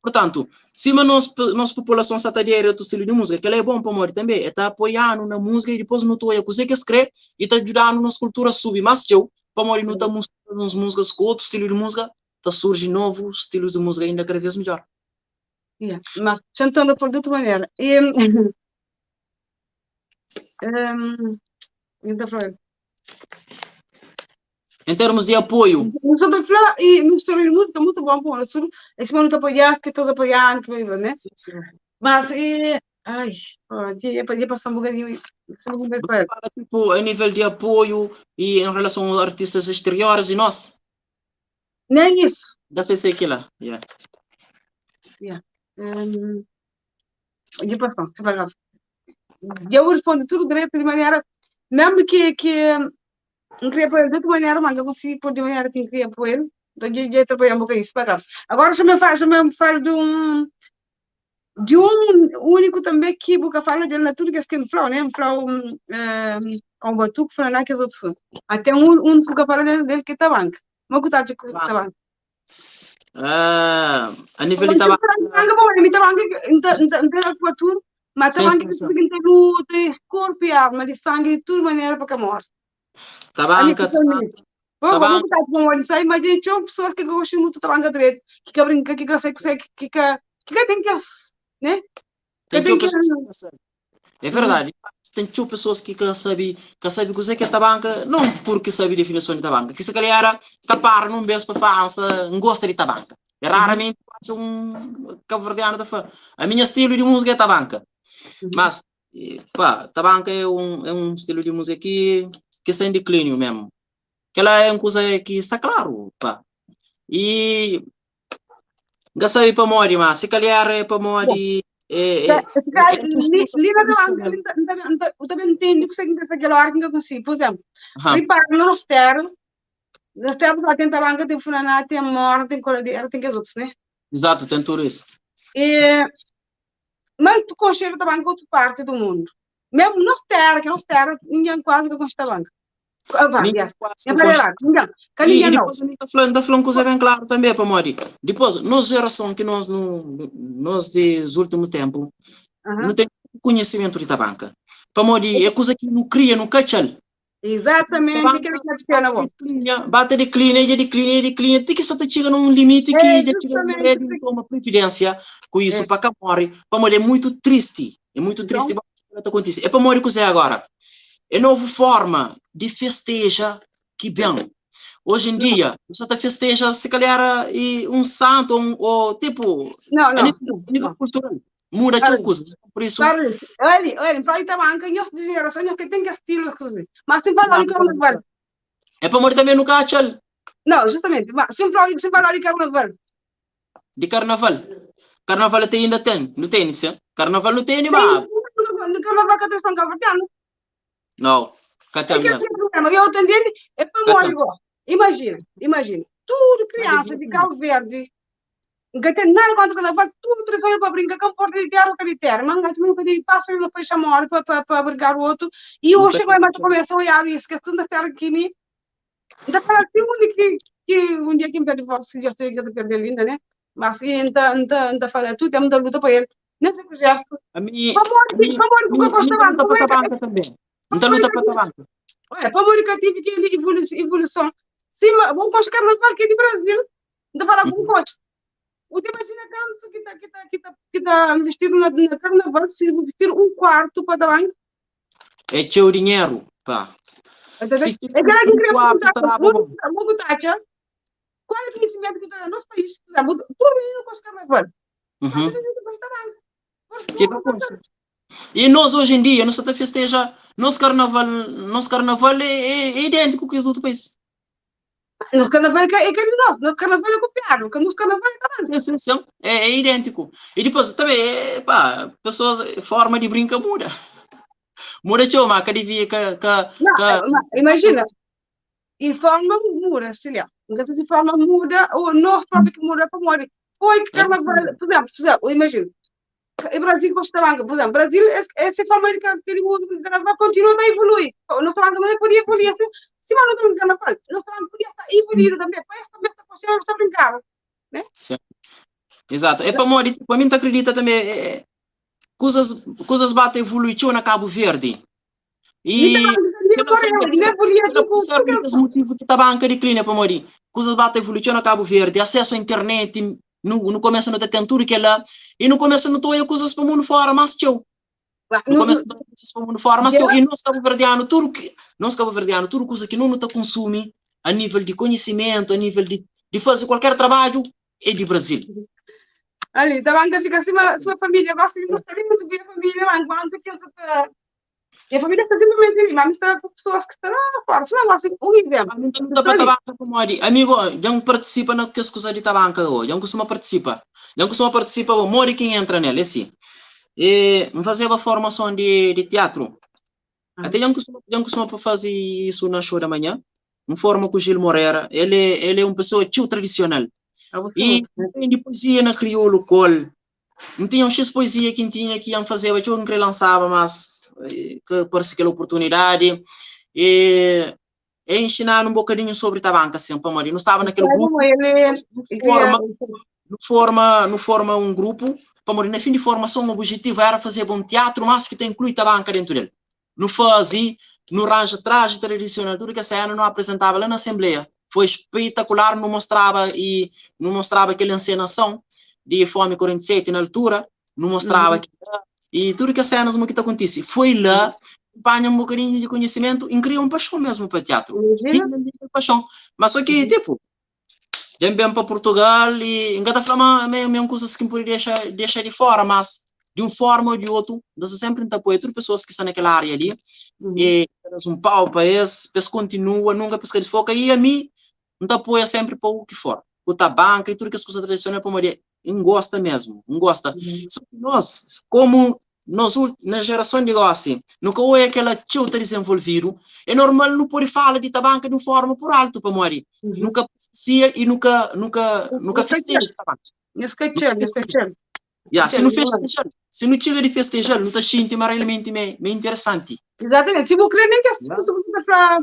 Portanto, se a nossa população está aderindo a outro estilo de música, que ela é bom para morrer também, está apoiando na música e depois não estou a coisa que escreve e está ajudando nas culturas subir mais teu, para morrer não está mostrando nas músicas com outro estilo de música, está surgindo novos estilos de música ainda cada vez melhor. Mas cantando por de outra maneira. E, em termos de apoio. No estilo de música muito bom, pô. Esse momento apoiar, que todos apoiando, né? Sim. Mas, ai, ia passar um bocadinho. Você fala, tipo, a nível de apoio e em relação aos artistas exteriores e nós? Nem isso. Já sei que lá. Yeah. Ia passar, se vai lá. Eu respondo tudo direito de maneira, mesmo que não queria pôr de outra maneira, mas eu consegui pôr de maneira que não queria pôr. Então eu ia trabalhar um bocadinho, se vai lá. Agora já me falo de um único também que boca fala de natura que é que fala, né? Fala com batuque, fala naqueles outros. Até um que fala dele que tá banca. Mas que tá de que tá banca. A nível de tabaco. Mas tabanca que tem corpo e alma, de sangue de toda maneira para que morre. Tabanca. Vamos botar com olho sai, mas gente, são pessoas que gostam muito de tabanca direito, que brinca, que tem que, né? É verdade. Tem pessoas que sabem o que é tabanca, não porque sabem a definição de tabanca, que se calhar capar num beijo para falar, não gosta de tabanca. É raramente um cabo-verdiano da fã. A minha estilo de música é tabanca. Mas, pá, tabanca é um estilo de música que está em declínio mesmo. Que ela é uma coisa que está claro, pá. E não sabe para morrer, mas se calhar é para morrer. Eu também entendo que significa aquela hora que eu consigo. Por exemplo, repara no nosso terra tem tabanca, tem furaná, tem morte, tem coladeira, tem que as outros, né? Exato, tem tudo isso. Mas tu conchega tabanca outra parte do mundo. Mesmo nosso terra, ninguém quase que conchega tabanca. Está falando coisa bem claro também, para morrer. Depois, nós geração que nós dos últimos tempos, não tem conhecimento de tabanca. Para morrer, é coisa que não cria, não cachal. Exatamente, aquele que é na boca. Bate declina, tem que só chega num limite que já chega numa rede de uma previdência com isso, para morrer. Para morrer é muito triste. É muito triste. É para morrer coisa agora. É nova forma de festeja que bem. Hoje em dia, você está festeja, se calhar, um santo, ou tipo, não. nível cultural. Muda de coisas. Por isso. Olha, para aí também, que eu dizer, eu que tem que estilo, mas sem falar de carnaval. É para morrer também no cachal. Não, justamente, mas sem falar de carnaval. De carnaval. Carnaval ainda tem, não tem, isso? Carnaval não tem, mas. Carnaval que tem São Cabo-Verdiano. Não, cadê mesmo? Eu entendi, é para morrer igual. Imagina, tudo criança de Cabo Verde, não tem nada contra o carnaval, tudo trefeio para brincar com porta de terra ou cariteira, mas não nunca digo, passa uma peixe a morrer para brincar o outro, e hoje chegou a mata começa a olhar isso, que é tudo da terra que me. Ainda fala assim, que um dia que me perde você, já sei que eu perder linda, né? Mas ainda fala, tudo é muita luta para ele, nesse gesto. Vamos porque eu gostava também. Muita luta para tabanca. Olha, para morrer que tive que evolução. Sim, vamos com os carnaval que é de Brasil, ainda fala com o coche. Você imagina que está vestido na carnaval, se vestir um quarto para tabanca. É teu dinheiro, pá. É que ela queria perguntar, vamos taxa, qual é o conhecimento que está no nosso país? Todo menino com os carnaval. Todo menino com os tabanca. Que e nós hoje em dia, nós até festeja, nosso carnaval é idêntico com os do outro país. No carnaval é nosso, no carnaval é copiado, no carnaval é também. Sim, é idêntico. E depois também, pá, pessoas, forma de brinca muda. Muda tchau, mas cada dia Imagina, e forma muda, Cília. Então, de forma muda, ou não forma que muda para morrer. Foi que carnaval, por exemplo, imagina. O Brasil gostava, por exemplo, Brasil, essa forma de carnaval continua a evoluir. Nós também não podia evoluir assim, se não tem carnaval, nós também podia estar evoluindo também, para esta questão está brincando, né? Sim. Exato. É para morrer, para mim, acredita também, coisas batem evoluição na Cabo Verde. E os motivos que a banca declina para morrer. Coisas batem evoluição na Cabo Verde, acesso à internet, no começo não tem tudo que lá, e no começo não tem coisas para o mundo fora, mas tchau. No começo não tem coisas para o mundo fora, mas tchau. E nós Cabo Verdeano, tudo coisa que não está consumir a nível de conhecimento, a nível de fazer qualquer trabalho, é de Brasil. Ali, da banca fica assim, sua família gosta de mostrar muito bem a família, mas quando que e a família está simplesmente mas está com pessoas que estão fora. Se não gosta, exemplo. Amigo, já participa na que as coisas de tabanca hoje, já costuma participar, mori quem entra nele, assim. E fazer a formação de teatro. Até já costuma fazer isso na show da manhã. Forma com o Gil Moreira, ele é uma pessoa tio tradicional. E tem de poesia na crioulo col. Não tinha um X poesia que tinha que iam fazer, eu não lançava, mas que parece aquela oportunidade. E ensinar um bocadinho sobre tabanca, assim, para Maria. Não estava naquele grupo. Não forma um grupo, para Maria. Na fim de formação, o objetivo era fazer bom teatro, mas que tem inclui tabanca dentro dele. Não fazia, no rancho traje tradicional, tudo que essa ano não apresentava lá na Assembleia. Foi espetacular, não mostrava aquela encenação de Fome 47 na altura, não mostrava e tudo que as cenas que acontece. Foi lá, apanha um bocadinho de conhecimento e cria uma paixão mesmo para teatro. Tinha paixão. Mas só que, tipo, já vem para Portugal e engata falar mesmo coisas que poderia deixar de fora, mas de uma forma ou de outra, nós sempre apoio todas pessoas que estão naquela área ali, e um pau para esse, continua, nunca pesca de foca, e a mim, não apoia sempre para o que for. O tabanca e tudo que as coisas tradicionais para Maria, não gosta mesmo, não gosta. Só que nós, como nós, na geração de negócio, nunca é aquela tchuta desenvolvido, é normal não pode falar de tabanca de uma forma por alto para Maria. Nunca precisa e nunca festeja tabanca. Se não chega de festejar, não está sentindo realmente meio interessante. Exatamente. Se você nem quer para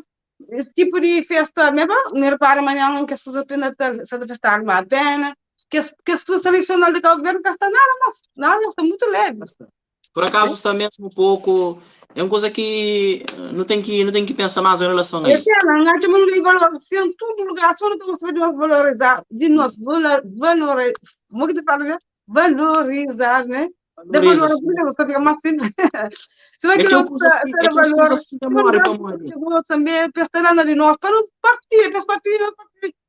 esse tipo de festa, mesmo, não repara amanhã não quer fazer pena de festar uma pena, que as coisas tradicionais de Cabo Verde não está nada, está muito leve. Por acaso está mesmo um pouco, é uma coisa que não tem que pensar mais em relação a isso. Não temos valorização em todo lugar, só não estamos sabendo valorizar, de nós valorizar, né? Valorizar, mais simples. Se vai que não coisas que demoram para morrer. Eu também pensando de nós para não partir.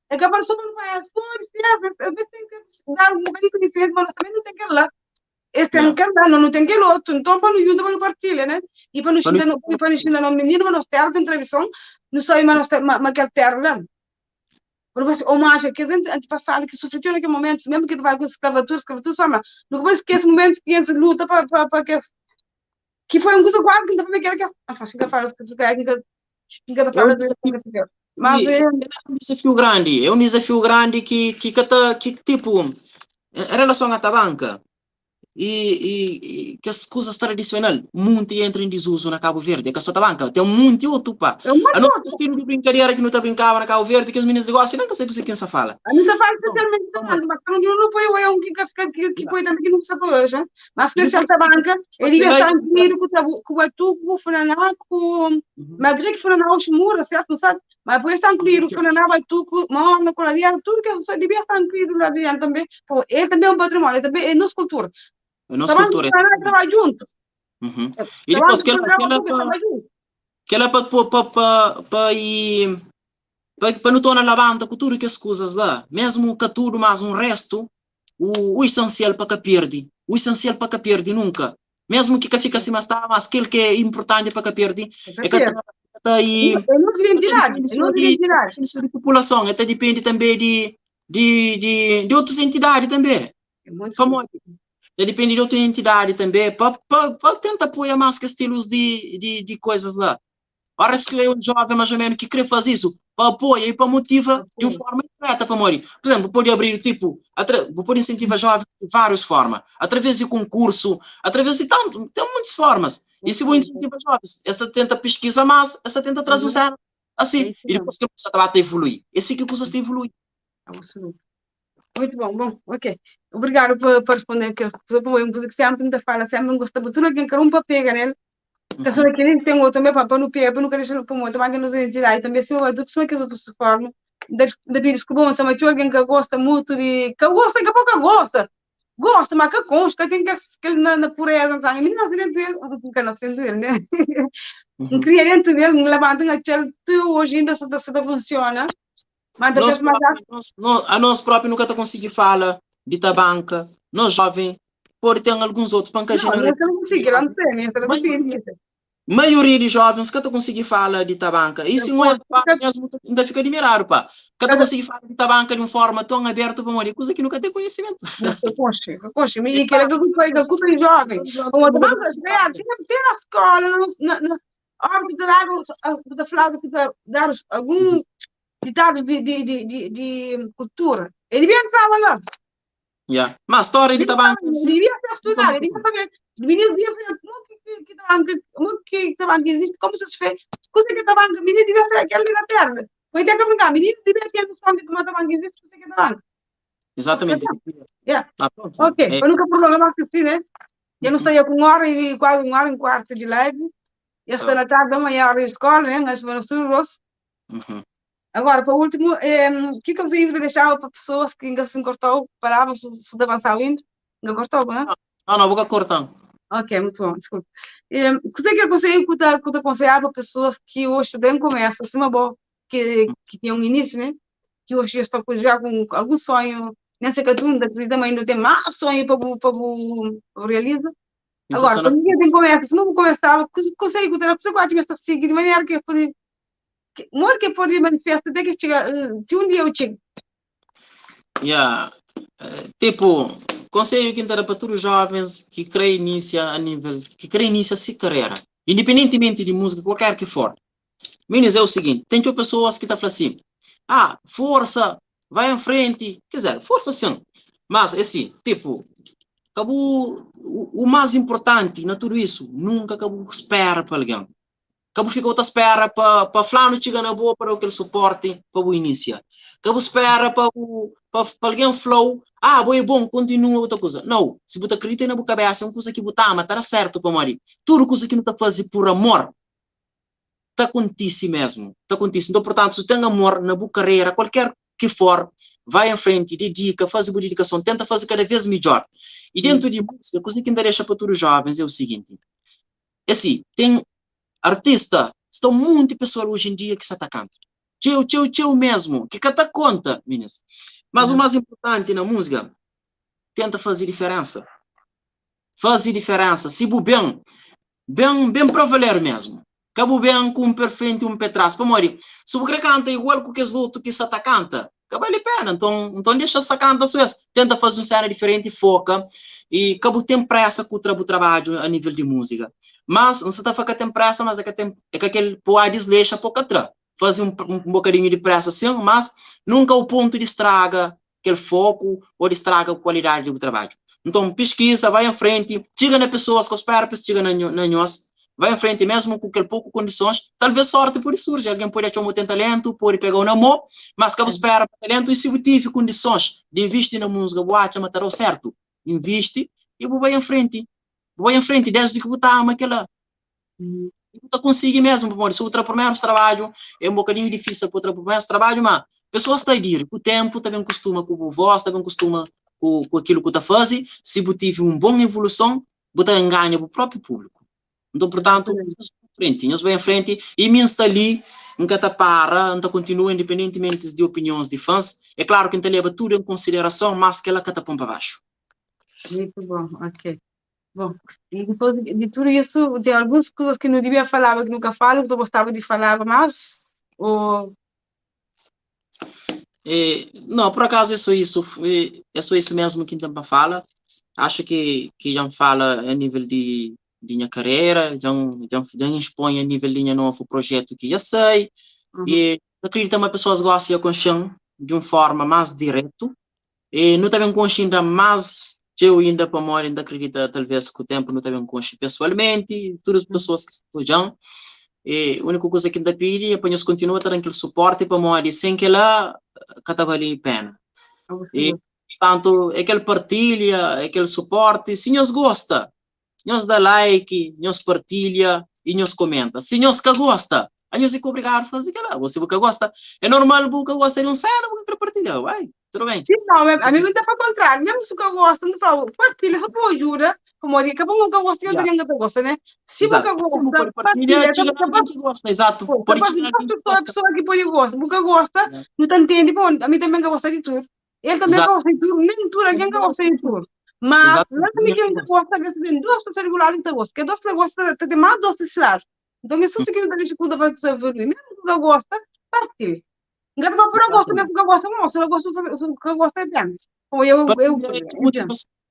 É capaz só não vai, tem que dar um bocadinho de diferença, mas também não tem que ir lá. Este ano não tem que ir outro, então para não ajudar para partilhar, né? E para não ensinar no menino, mas nós temos em televisão, não sei, mas nós quer ter lá. Por você, homenagem que a gente passado que sofreu naquele momento, mesmo que vai com escravatura só, mas não vai esquecer momentos que a gente luta para que foi um coisa quase que não foi que acho que fala que fala mas é um desafio grande que tipo em relação à tabanca e que as coisas tradicionais muito entram em desuso na Cabo Verde, que a sua tabanca tem muito outro pá. A nossa estilo de brincadeira que não está brincava na Cabo Verde, que os meninos negócios não sei quem se fala. A gente faz especialmente tabanca, mas não foi um que foi também que não se falou hoje, mas especial tabanca, ele ia estar incluído com o atuco, com o funaná, mas que funaná hoje mura, certo, não sabe? Mas depois está incluído o funaná, o atuco, morna, coladeira, tudo que a devia estar incluído lá dentro também. Ele também é um patrimônio, também é nossa cultura. Nossa cultura trabalha junto. E depois que ela para não tornar lavanda com tudo que as coisas lá, mesmo que tudo mais um resto, o essencial para que perde, o essencial para que perde nunca. Mesmo que fica assim, mas aquilo que é importante para que perde é que está aí. É nossa identidade. É nossa identidade. De população, até depende também de outras entidades também. É muito Famoso. Depende de outra entidade também, para tentar apoiar mais que estilos de coisas lá. Ora, se eu um jovem mais ou menos que quer fazer isso, para apoiar e para motivar de uma forma correta para morrer. Por exemplo, pode abrir tipo, pode incentivar jovens de várias formas, através de concurso, através de tanto, tem muitas formas. E se vou incentivar jovens, esta tenta pesquisar mais, esta tenta trazer assim, e depois que a pessoa está a evoluir. É assim que a coisa está a evoluir. Muito bom, ok. Obrigado por responder que eu música que sempre me fala, sempre me gosta muito, tudo que eu não pega nele. Que só que ele tem outro meu papo no pé, para não querer para muito, mas que não sei dizer, também se eu adoro só que as outras formas, da vírus que bom, também alguém que gosta muito de, que gosta, que pouco gosta, mas que consta, que tem que na pureza, sabe? Menina, não sei dizer, né? Não queria dentro dele, me levantam a tu hoje ainda se funciona. Mas a nós próprios nunca tá conseguir falar de tabanca, nós jovens, pode ter alguns outros para que a gente maioria de jovens que tá conseguir falar de tabanca. E se não é mesmo, ainda fica admirado, pá. Que tá conseguir falar de tabanca de uma forma tão aberta para morrer, coisa que nunca tem conhecimento. Poxa, me que era do foi da culpa jovem. Como tabanca, tem na escola, na órbita da flauta que dar algum ditado de cultura. Ele devia entrar lá. Yeah. Mas história de tabanca. Ele devia estudar, ele devia saber. Menino devia saber que tabanca existe, como se fez. Coisa que tabanca, menino devia saber que ele na terra. Foi até que brincar, menino devia ter noção de como tabanca existe, coisa que tabanca. Exatamente. Yeah. Ok, eu nunca problema assim, né? Eu não sei, com uma hora e quase uma hora e um quarto de live. Eu estou na tarde da manhã à escola, né? Nós vamos estudar. Agora, para o último, o que você ia deixar para pessoas que ainda se encostou, paravam, se avançar o indo? Não gostou, não é? Não, vou cortar. Ok, muito bom, desculpa. O que você que aconselhar para pessoas que hoje bem começam, assim, uma boa, que tem um início, né? Que hoje estão já com algum sonho, nessa categoria da vida, mas ainda tem mais sonho para realizar. Agora, quando ninguém começa, se não começar, consegue encontrar, você pode começar a seguir de maneira que more que pode manifestar até que chega de um dia eu chego. Tipo, conselho que para todos os jovens que querem iniciar a nível, que querem iniciar a carreira, independentemente de música, qualquer que for. Meninas, é o seguinte, tem pessoas que estão falando assim, força, vai em frente, quer dizer, força sim, mas assim, tipo, acabou, o mais importante na tudo isso, nunca acabou espera para alguém. Cabo fica outra espera para fulano chegar na boa para aquele suporte para o início. Cabo espera para alguém flow. Boa é bom, continua outra coisa. Não, se você acredita na boa cabeça, é uma coisa que você ama, está certo para morrer. Tudo coisa que não está fazendo por amor, está contigo mesmo. Está contigo. Então, portanto, se tem amor na boa carreira, qualquer que for, vai em frente, dedica, faz boa dedicação, tenta fazer cada vez melhor. E dentro de música, a coisa que ainda deixa para todos os jovens é o seguinte. É assim, tem artista, estão muitas pessoas hoje em dia que se atacam. Tchau mesmo, que cata conta, meninas. Mas o mais importante na música, tenta fazer diferença. Fazer diferença. Se bem para valer mesmo. Cabo bem com um perfeito e um petraço. Para morrer. Se você canta igual que os outros que se atacam, vale a pena. Então deixa essa canta só. Tenta fazer um cena diferente e foca. E cabo tem pressa com o trabalho a nível de música. Mas não se está fazendo tem pressa, mas é que aquele pode desleixar pouco atrás. Fazer um bocadinho de pressa sim, mas nunca o ponto de estraga aquele foco ou de estraga a qualidade do trabalho. Então pesquisa, vai em frente, chega nas pessoas que esperam para chegar na nós, vai em frente mesmo com aquele pouco condições, talvez sorte por isso surge, alguém pode achar um tem talento, pode pegar um amor, mas que espera para talento e se tive condições de investir na música, boa, matar o certo, investe e vai em frente. Vai em frente, desde que você ama aquela. Você consegue mesmo, amor. Se o primeiro trabalho é um bocadinho difícil para o primeiro trabalho, mas pessoas estão a dizer, o tempo também costuma com a voz, também costuma com aquilo que está fazendo. Se você tiver uma boa evolução, você engana o próprio público. Então, portanto, nós vamos em frente e me está ali, nunca está para, nunca continua, independentemente de opiniões de fãs. É claro que a gente leva tudo em consideração, mas que ela está para baixo. Muito bom, ok. Bom, e depois de tudo isso, tem algumas coisas que não devia falar, que nunca falo, que tu gostava de falar mais? Ou... Não, por acaso é só isso mesmo que então fala. Acho que já fala a nível de minha carreira, já expõe a nível de minha novo projeto que já sei. E acredito que as pessoas gostam de consciência de uma forma mais direta. E não também consciência mais eu ainda para morrer, ainda acredita talvez que o tempo não também consciência pessoalmente, todas as pessoas que estão. E a única coisa que ainda pedi é para nós continuar a ter aquele suporte para morrer sem que ela que vale a pena. E, portanto, aquele partilha, aquele suporte, se nós gosta, nós dá like, nós partilha e nós comenta. Se nós que gosta, a nós é que obrigado a fazer aquilo. Você que gosta, é normal que gosta de um cena, que partilha, vai, tudo bem. Sim, não, amigo, ainda para o contrário, mesmo se eu gosto, não falo, partilha, só tu ajuda, como eu digo, bom que eu gosto, eu tenho que gosta, né? Se você gosta, partilha, tira alguém que gosta, exato. pode tirar alguém que gosta. A pessoa que pode gosta, porque gosta, não te entende, bom, a mim também gosta de tudo. Ele também gosta de tudo, nem tudo, alguém gosta de tudo. Mas, lá também quem gosta, às vezes tem duas pessoas regulares que gostam, que duas que gostam, tem mais dois de lá. Então, isso é que não tem que cuidar para você ver, mesmo que gosta, partilha. Enggak apa pura gosto mesmo que eu gosto, não, se eu gosto, que eu gosto é bem. Ou eu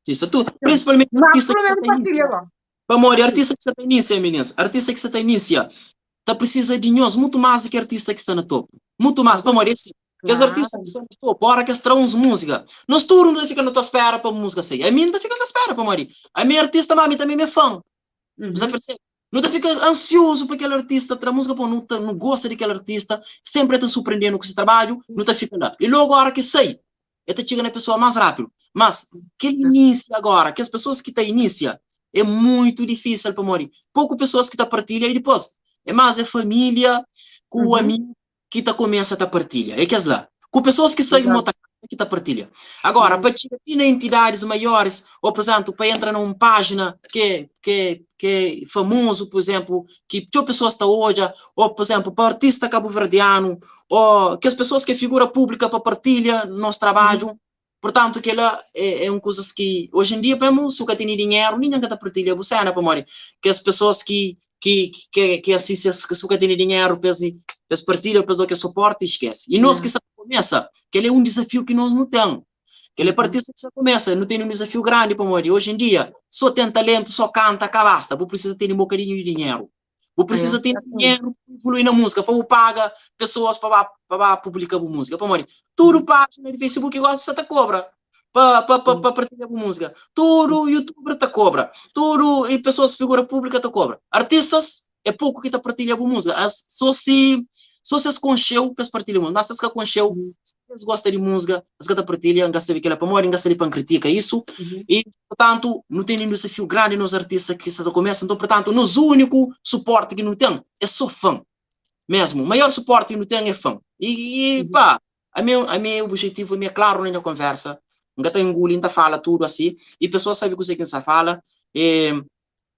Tu, principalmente artista que você tem partilha início. Amor, artista que você tem início, meninas. Artista que você tem início. Tá precisa de nós muito mais do que artista que está no topo. Muito mais, para morrer assim. Que os artistas que estão no topo, hora que estão uns música. Nós tudo não fica na tua espera para música assim. A mim não fica na espera para morrer. A minha artista, mami, também é fã. Você percebe? Não te fica ansioso para aquele artista, a música, pô, não gosta daquele artista, sempre te surpreendendo com esse trabalho, não te fica lá. E logo, a hora que sei, te chega na pessoa mais rápido. Mas, que ele inicia agora, que as pessoas que te inicia, é muito difícil para morrer. Pouco pessoas que te partilham e depois, é mais a família, com o amigo que te começa a partilhar. É que é lá. Com pessoas que saem de que te partilha. Agora, para tirar entidades maiores, ou, por exemplo, para entrar numa página que é famoso, por exemplo, que a pessoa está hoje, ou, por exemplo, para artista cabo-verdiano, ou que as pessoas que é figura pública para partilha nosso trabalho. Portanto, que ela é uma coisa que, hoje em dia, mesmo, se o que tem dinheiro, ninguém está partilha, você não para morrer. Que as pessoas que assistem, que se o que tem dinheiro, para partilha, para que suporte, esquece. E nós que começa, que ele é um desafio que nós não temos. Que ele é artista que já começa, não tem um desafio grande para morrer. Hoje em dia, só tem talento, só canta, basta. Você precisa ter um bocadinho de dinheiro. Você precisa ter dinheiro para evoluir na música, para pagar pessoas para publicar a música. Para morrer. Tudo página de Facebook igual você te cobra. Para partilhar a música. Tudo youtuber te cobra. Tudo e pessoas figura pública te cobra. Artistas é pouco que te partilha a música. Só se concheu para partilhar música. Mas se concheu, se gosta de música, se te partilha, não sabe que ela para morrer, não sabe para critica isso. E, portanto, não tem nenhum desafio grande nos artistas que se começam. Então, portanto, nos único suporte que não tem é só fã. Mesmo. O maior suporte que não tem é fã. E pá, a meu objetivo é claro na minha conversa. Não tem engolindo, ainda fala tudo assim. E a pessoa sabe o que você fala.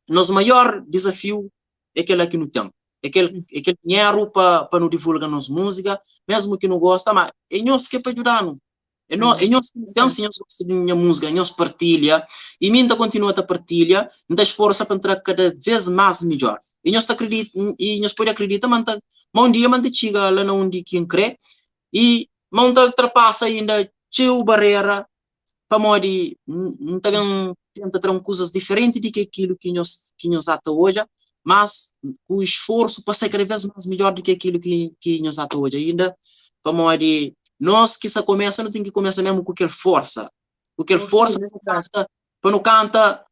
Nosso maior desafio é aquele que não tem. Aquele dinheiro para não divulgar nossa música, mesmo que não gosta, mas é nós que é para ajudar. É nós que então, se nós gostamos de minha música, nós partilha, e ainda continua a partilha, ainda esforça para entrar cada vez mais melhor. E nós acreditamos, e nós podemos acreditar, mas um dia chega lá onde quem crê, e monta ultrapassa ainda tio barreira, para morrer, não também tenta ter coisas diferentes do que aquilo que nós até hoje, mas o esforço para ser cada vez mais melhor do que aquilo que nós até hoje ainda, para morrer, nós que se começa, não tem que começar mesmo com aquela força, para não canta,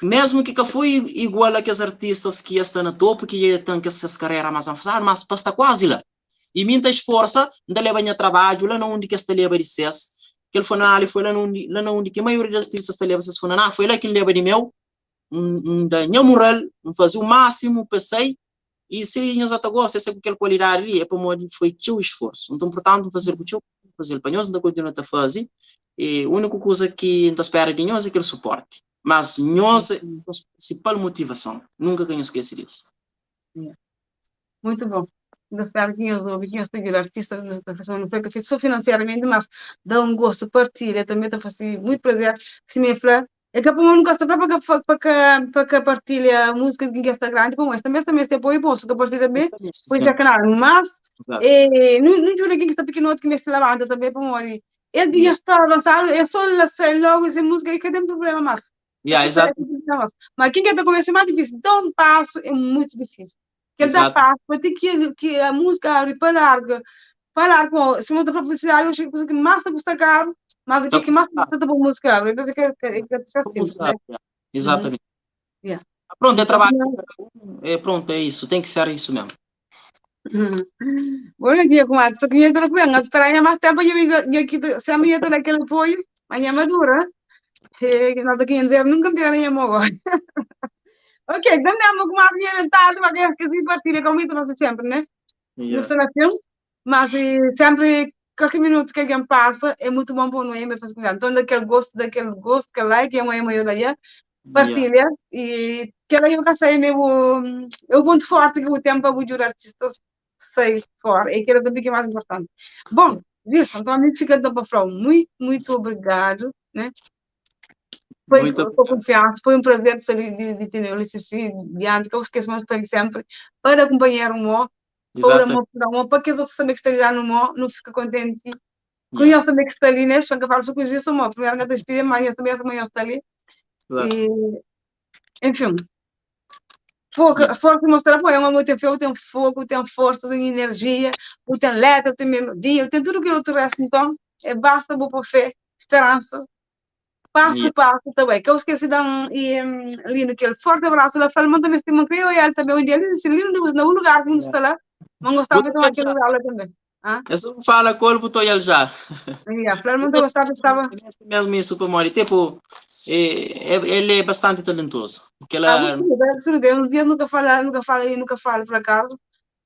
mesmo que foi igual a que os artistas que estão na topo, que têm essas carreiras mais avançadas, mas para estar quase lá. E muita esforça, ainda leva a trabalho, lá onde que está leva de sucesso, que ele foi lá onde que a maioria das artistas está leva, foi lá que ele leva de meu, da minha moral, fazer o máximo, pensei, e se nós até gostamos, essa aquela qualidade ali, é para morrer, foi teu esforço. Então, portanto, fazer o que eu fazer para nós, ainda continuar a fazer, e a única coisa que ainda espera de nós é aquele suporte. Mas nós, a nossa principal motivação, nunca que eu esqueça disso. Muito bom. Ainda espero que os ouvintes tenham artistas da pessoa não foi que fiz só financeiramente, mas dá gosto, partilha, também está fazendo muito prazer. Se me fala, É que a pessoa não gosta para partilha a música de quem está grande, bom, mas também se apoio bom, se que partilha bem, pois já canal, mas não juro quem está pequeno que me se levanta também para morrer. Ele dia está avançado, é só sei logo essa música e que tem problema mais. Exato. Mas quem quer começar é mais difícil, dar um passo é muito difícil. Quer dar passo, vai ter que a música abre parar com, se não dá para publicidade, eu acho que mais está caro. Mas o que mais precisa para música? Eu penso que é simples, né? Exatamente. Yeah. Pronto, é trabalho. Pronto, é isso. Tem que ser isso mesmo. Bom dia, comadre. Estou aqui tranquilo. Não esperar mais tempo. Eu aqui, se a minha está naquele apoio, amanhã madura. Nós aqui em dizer, nunca me nem agora. Ok, também é uma comadre inventada, mas é que assim partilha comigo, não sei sempre, né? Não sei na filme, mas sempre qualquer minuto que alguém passa é muito bom para o noite, mas então daquele gosto, que like, é uma maior daí, partilha, e que ela eu sei mesmo, é o ponto forte que o tempo para o artistas sei fora, e que era também que é mais importante. Bom, Wilson, então a gente fica para frau, muito obrigado, né? Foi com confiança, foi um prazer de ter o licenciado diante, que eu esqueço, mas estou sempre para acompanhar o MO, para que as outras também que estão ali no MO não fiquem contentes. Conheço também que está ali, né? Estou a falar sobre isso, o MO, primeiro que está ali, mas também essa manhã está ali. E, enfim, fogo mostrar apoio, é uma muito fé, tem fogo, tem força, tem energia, tem letra, tem melodia, tem tudo aquilo que o resto, então, basta boa fé, esperança. Passo também, que eu esqueci de dar ali naquele forte abraço da Falma também, se manquei eu e ela também, um dia eles ali no lugar que está lá, mas gostava de tomar aquele lugar lá também. É só fala com ele, botou ele já. A Falma gostava, estava... Mesmo isso, Super tipo, ele é bastante talentoso. Um dia nunca fala por acaso,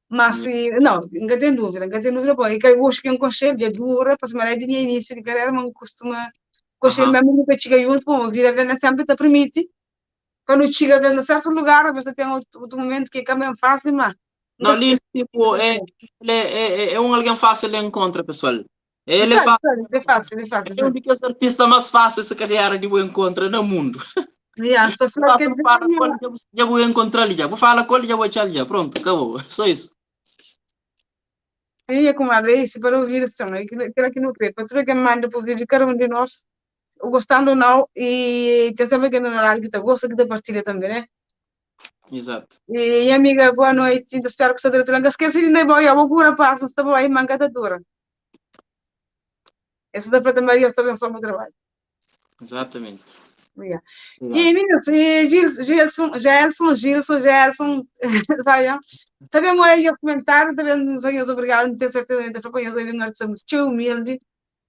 mas não tem dúvida, bom, e que eu acho que é um conselho de dura, para se marar de início de carreira, mas costuma gostei mesmo nunca chega junto, bom, vir a ver sempre te permite, quando chega a ver em certo lugar, às vezes tem outro momento que é também fácil, mas... Não, ali, tipo, é um alguém fácil de encontrar, pessoal. Ele é fácil. É fácil. É um dos artistas mais fáceis de carreira de encontrar no mundo. Só fala que já vou encontrar ele, já vou falar com ele, já vou echar ele, já. Pronto, acabou. Só isso. Sim, comadre, isso para ouvir isso, aquilo que não crê, para tudo que me manda para ouvir cada um de nós, gostando ou não, e tem sempre que no horário que gosta que da partilha também, né? Exato. E amiga, boa noite, espero que você tenha tranquilo. Esqueci de nem boia, vou cura paz, não estava aí, manga da dura. Essa da Prata Maria está bem só o meu trabalho. Exatamente. Yeah. E meninos, Gilson, vai, também morei a comentário, também venho obrigado, não tenho certeza de que eu venho de ser muito humilde,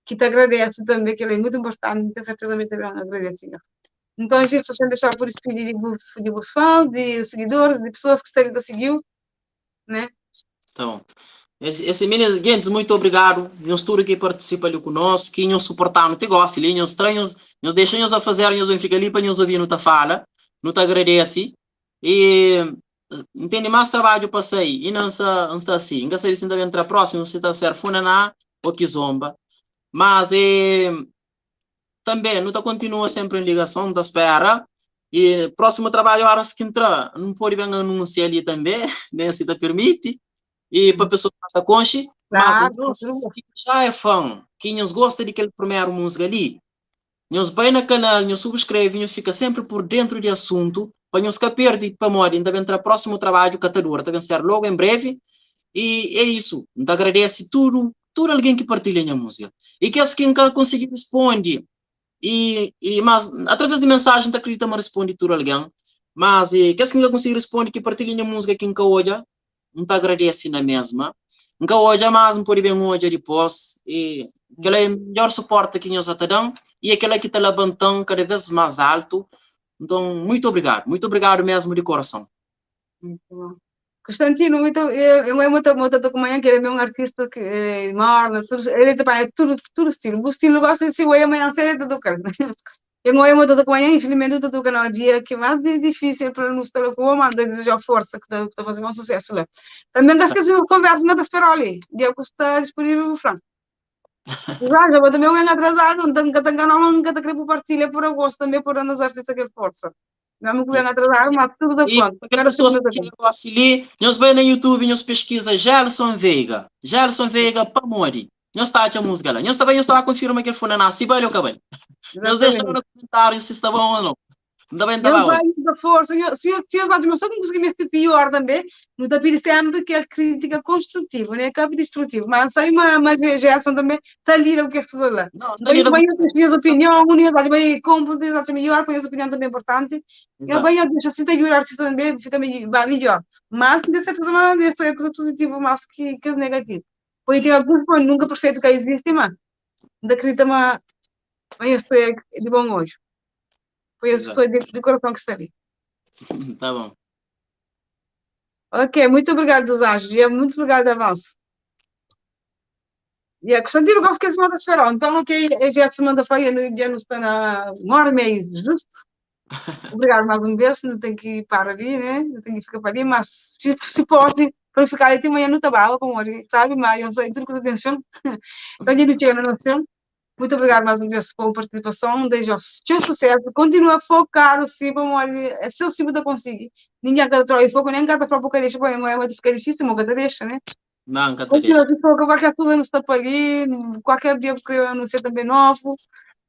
que te agradeço também, que ele é muito importante, não tenho certeza de também agradeço. Então, Gilson, deixa eu deixar por despedir de vos fãs, de seguidores, de pessoas que estão seguindo, né? Então, esse meninos, gente, muito obrigado. Nós todos que participam ali conosco, que nos suportam, não te gostam, ali, nos estranhos, nos deixam a fazer, nos vão ficar ali para nos ouvir, não te fala, não te agradece. E entende mais trabalho para sair, e não está assim. Ainda sei se ainda vai entrar próximo, se está certo, funaná ou que zomba. Mas também, não está continua sempre em ligação, da espera. E próximo trabalho, horas que entrar, não pode vir anunciar ali também, nem se te permite. E para a pessoa que está conche, mas que já é fã, que nos gosta de aquele primeiro música ali, nos vai no canal, nos subscreve, nos fica sempre por dentro do assunto, para nos ficar perdido para morrer, ainda entrar próximo trabalho, catadura, está a ser logo em breve, e é isso, então agradece tudo alguém que partilha a música, e que quem conseguir responder, mas através de mensagem, está acredita que responde tudo alguém, mas que quem conseguir responder, que partilha a música, quem olha, não te agradece na mesma. Nunca hoje mais pode bem hoje depois e aquela é melhor suporte que nós te dão e aquela que te levantando cada vez mais alto. Então, muito obrigado mesmo de coração. Muito bom. Constantino, eu é muito com manhã que ele é um artista que é enorme, ele também é tudo estilo. O estilo gosta de se ver amanhã série do cara. Eu não é muito com manhã, infelizmente do canal dia que é mais difícil para nos ter com mas desejo força que está fazendo um sucesso lá. Também acho que se conversa nada espero ali, dia que está disponível no Franco. Já vou também ganhar atrasado, não tenho que canal, não tenho que partilhar por agosto também por anos artistas que força. Não me ganhar atrasado, mas tudo da E conta. qualquer Cada pessoa segunda que também. gosta ali, nós vai no YouTube, nós pesquisa Gelson Veiga. Gelson Veiga, Pamori. Nós está a música lá. Nós também está a confirmar que foi na se vai o cabelo. Nós deixamos Exatamente. no comentário se está bom ou não. Ainda bem Eu estava hoje. venho da força, se eu bato meu sonho, consegui neste pior também, no tapir sempre que é crítica construtiva, né? Que é destrutivo. Mas sai uma geração também, está ali o que é que se lá. Não, está Então, ali eu da venho boa. as opiniões, unidade, bem, compro, exatamente melhor, põe as opiniões também importante. Eu Exato. venho, deixa se tem o artista também, fica melhor. Mas, de certa forma, isso é coisa positiva, mas que é negativo. Pois tem alguns pontos nunca perfeito que existe, mas, da crítica, mas, isso é de bom hoje. Foi isso Exato. de coração que está ali. Tá bom. Ok, muito obrigada dos anjos. E muito obrigada, Avanço. E a questão de gosto que a semana esperou. Então, ok, já a semana feia, já não está na uma hora e meia, justo. Obrigado mais uma vez. Não tem que ir para ali, né? Não tem que ficar para ali, mas se pode, para ficar ali, amanhã no trabalho, como ele sabe, mas eu sei tudo com atenção. Então, a gente chega na noção. Muito obrigada mais uma vez pela participação. Desejo seu sucesso. Continua focado, sim, vamos ali. É seu cima da conseguir. Ninguém quer trocar foco, nem quer para boca deixa, mas fica difícil, mas deixa, né? Não, que te Continua deixa. se for qualquer coisa no está ali, qualquer dia que eu anunciar também novo,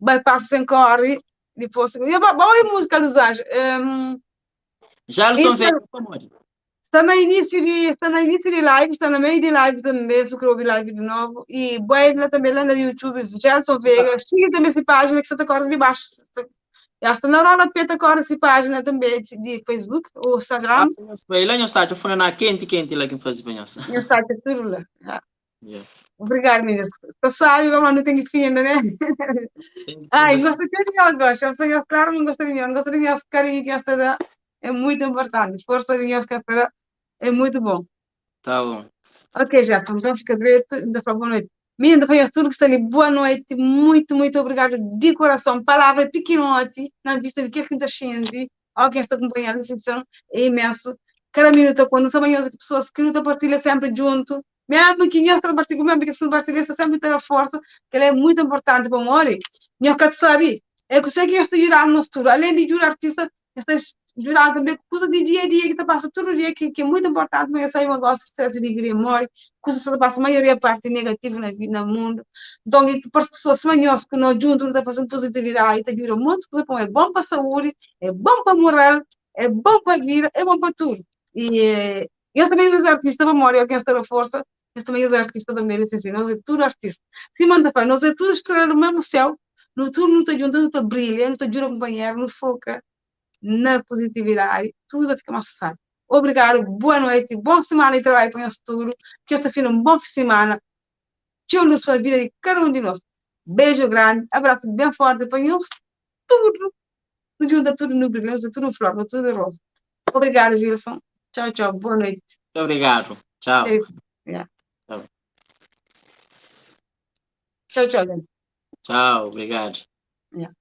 vai passar sem corre, depois, e boa música dos anjos. Gelson Veiga, Pamori. Está no início de live, está no meio de live também, se eu live de novo, e vai lá também lá no YouTube, Gelson Veiga, siga também essa página que você está correndo de baixo. Já está na hora de agora essa página também de Facebook, ou Instagram, Lá nós está, eu fui na quente lá que faz bem essa. e está tudo lá. Yeah. Obrigada, meninas. Passaram, mas não tenho fim ainda, né? Ai, gostaria que ela gosta. Eu falei, claro, não gostaria de carinho que esta dá. É muito importante. Força de que esta dá é muito bom. Tá bom. Ok, já, então fica direito. Ainda fala boa noite. Minha, foi tudo que está ali. Boa noite. Muito obrigada de coração. Palavra pequenote, na vista de que é que está sente. Alguém está acompanhando a sessão. É imenso. Cada minuto, quando são manhãs, pessoas que lutam, partilham sempre junto. Mesmo que não partilha, mesmo que não partilha, sempre ter a força, que ela é muito importante para o Mori. Não quer saber. É que você que está jurando no futuro. Além de jurar artista, está jurando também coisa de dia a dia que está passando todo dia, que é muito importante, mas eu sei um negócio que se viver em Mori, coisa que passa a maioria parte negativa na vida, no mundo. Então, para as pessoas manhãs que não juntam, está fazendo positividade, está jurando um monte de coisa, é bom para a saúde, é bom para a moral, é bom para a vida, é bom para tudo. E eu também sou artista, memória, eu quero ter a força, eu também sou artista também, assim, nós é tudo artista. Se manda para nós é tudo estrela no mesmo céu, no tudo não está junto, não está brilha, não está jura companheiro, não foca na positividade, tudo fica mais fácil. Obrigado, boa noite, boa semana de trabalho para nós tudo, que esta fim uma boa semana, tchau, luz para a vida de cada um de nós. Beijo grande, abraço bem forte para nós tudo, no junta tudo no brilhoso, tudo no flor, tudo rosa. Obrigado, Gilson. Tchau, boa noite. Muito obrigado. Tchau. Yeah. Tchau. Tchau, gente. Tchau, obrigado. Yeah.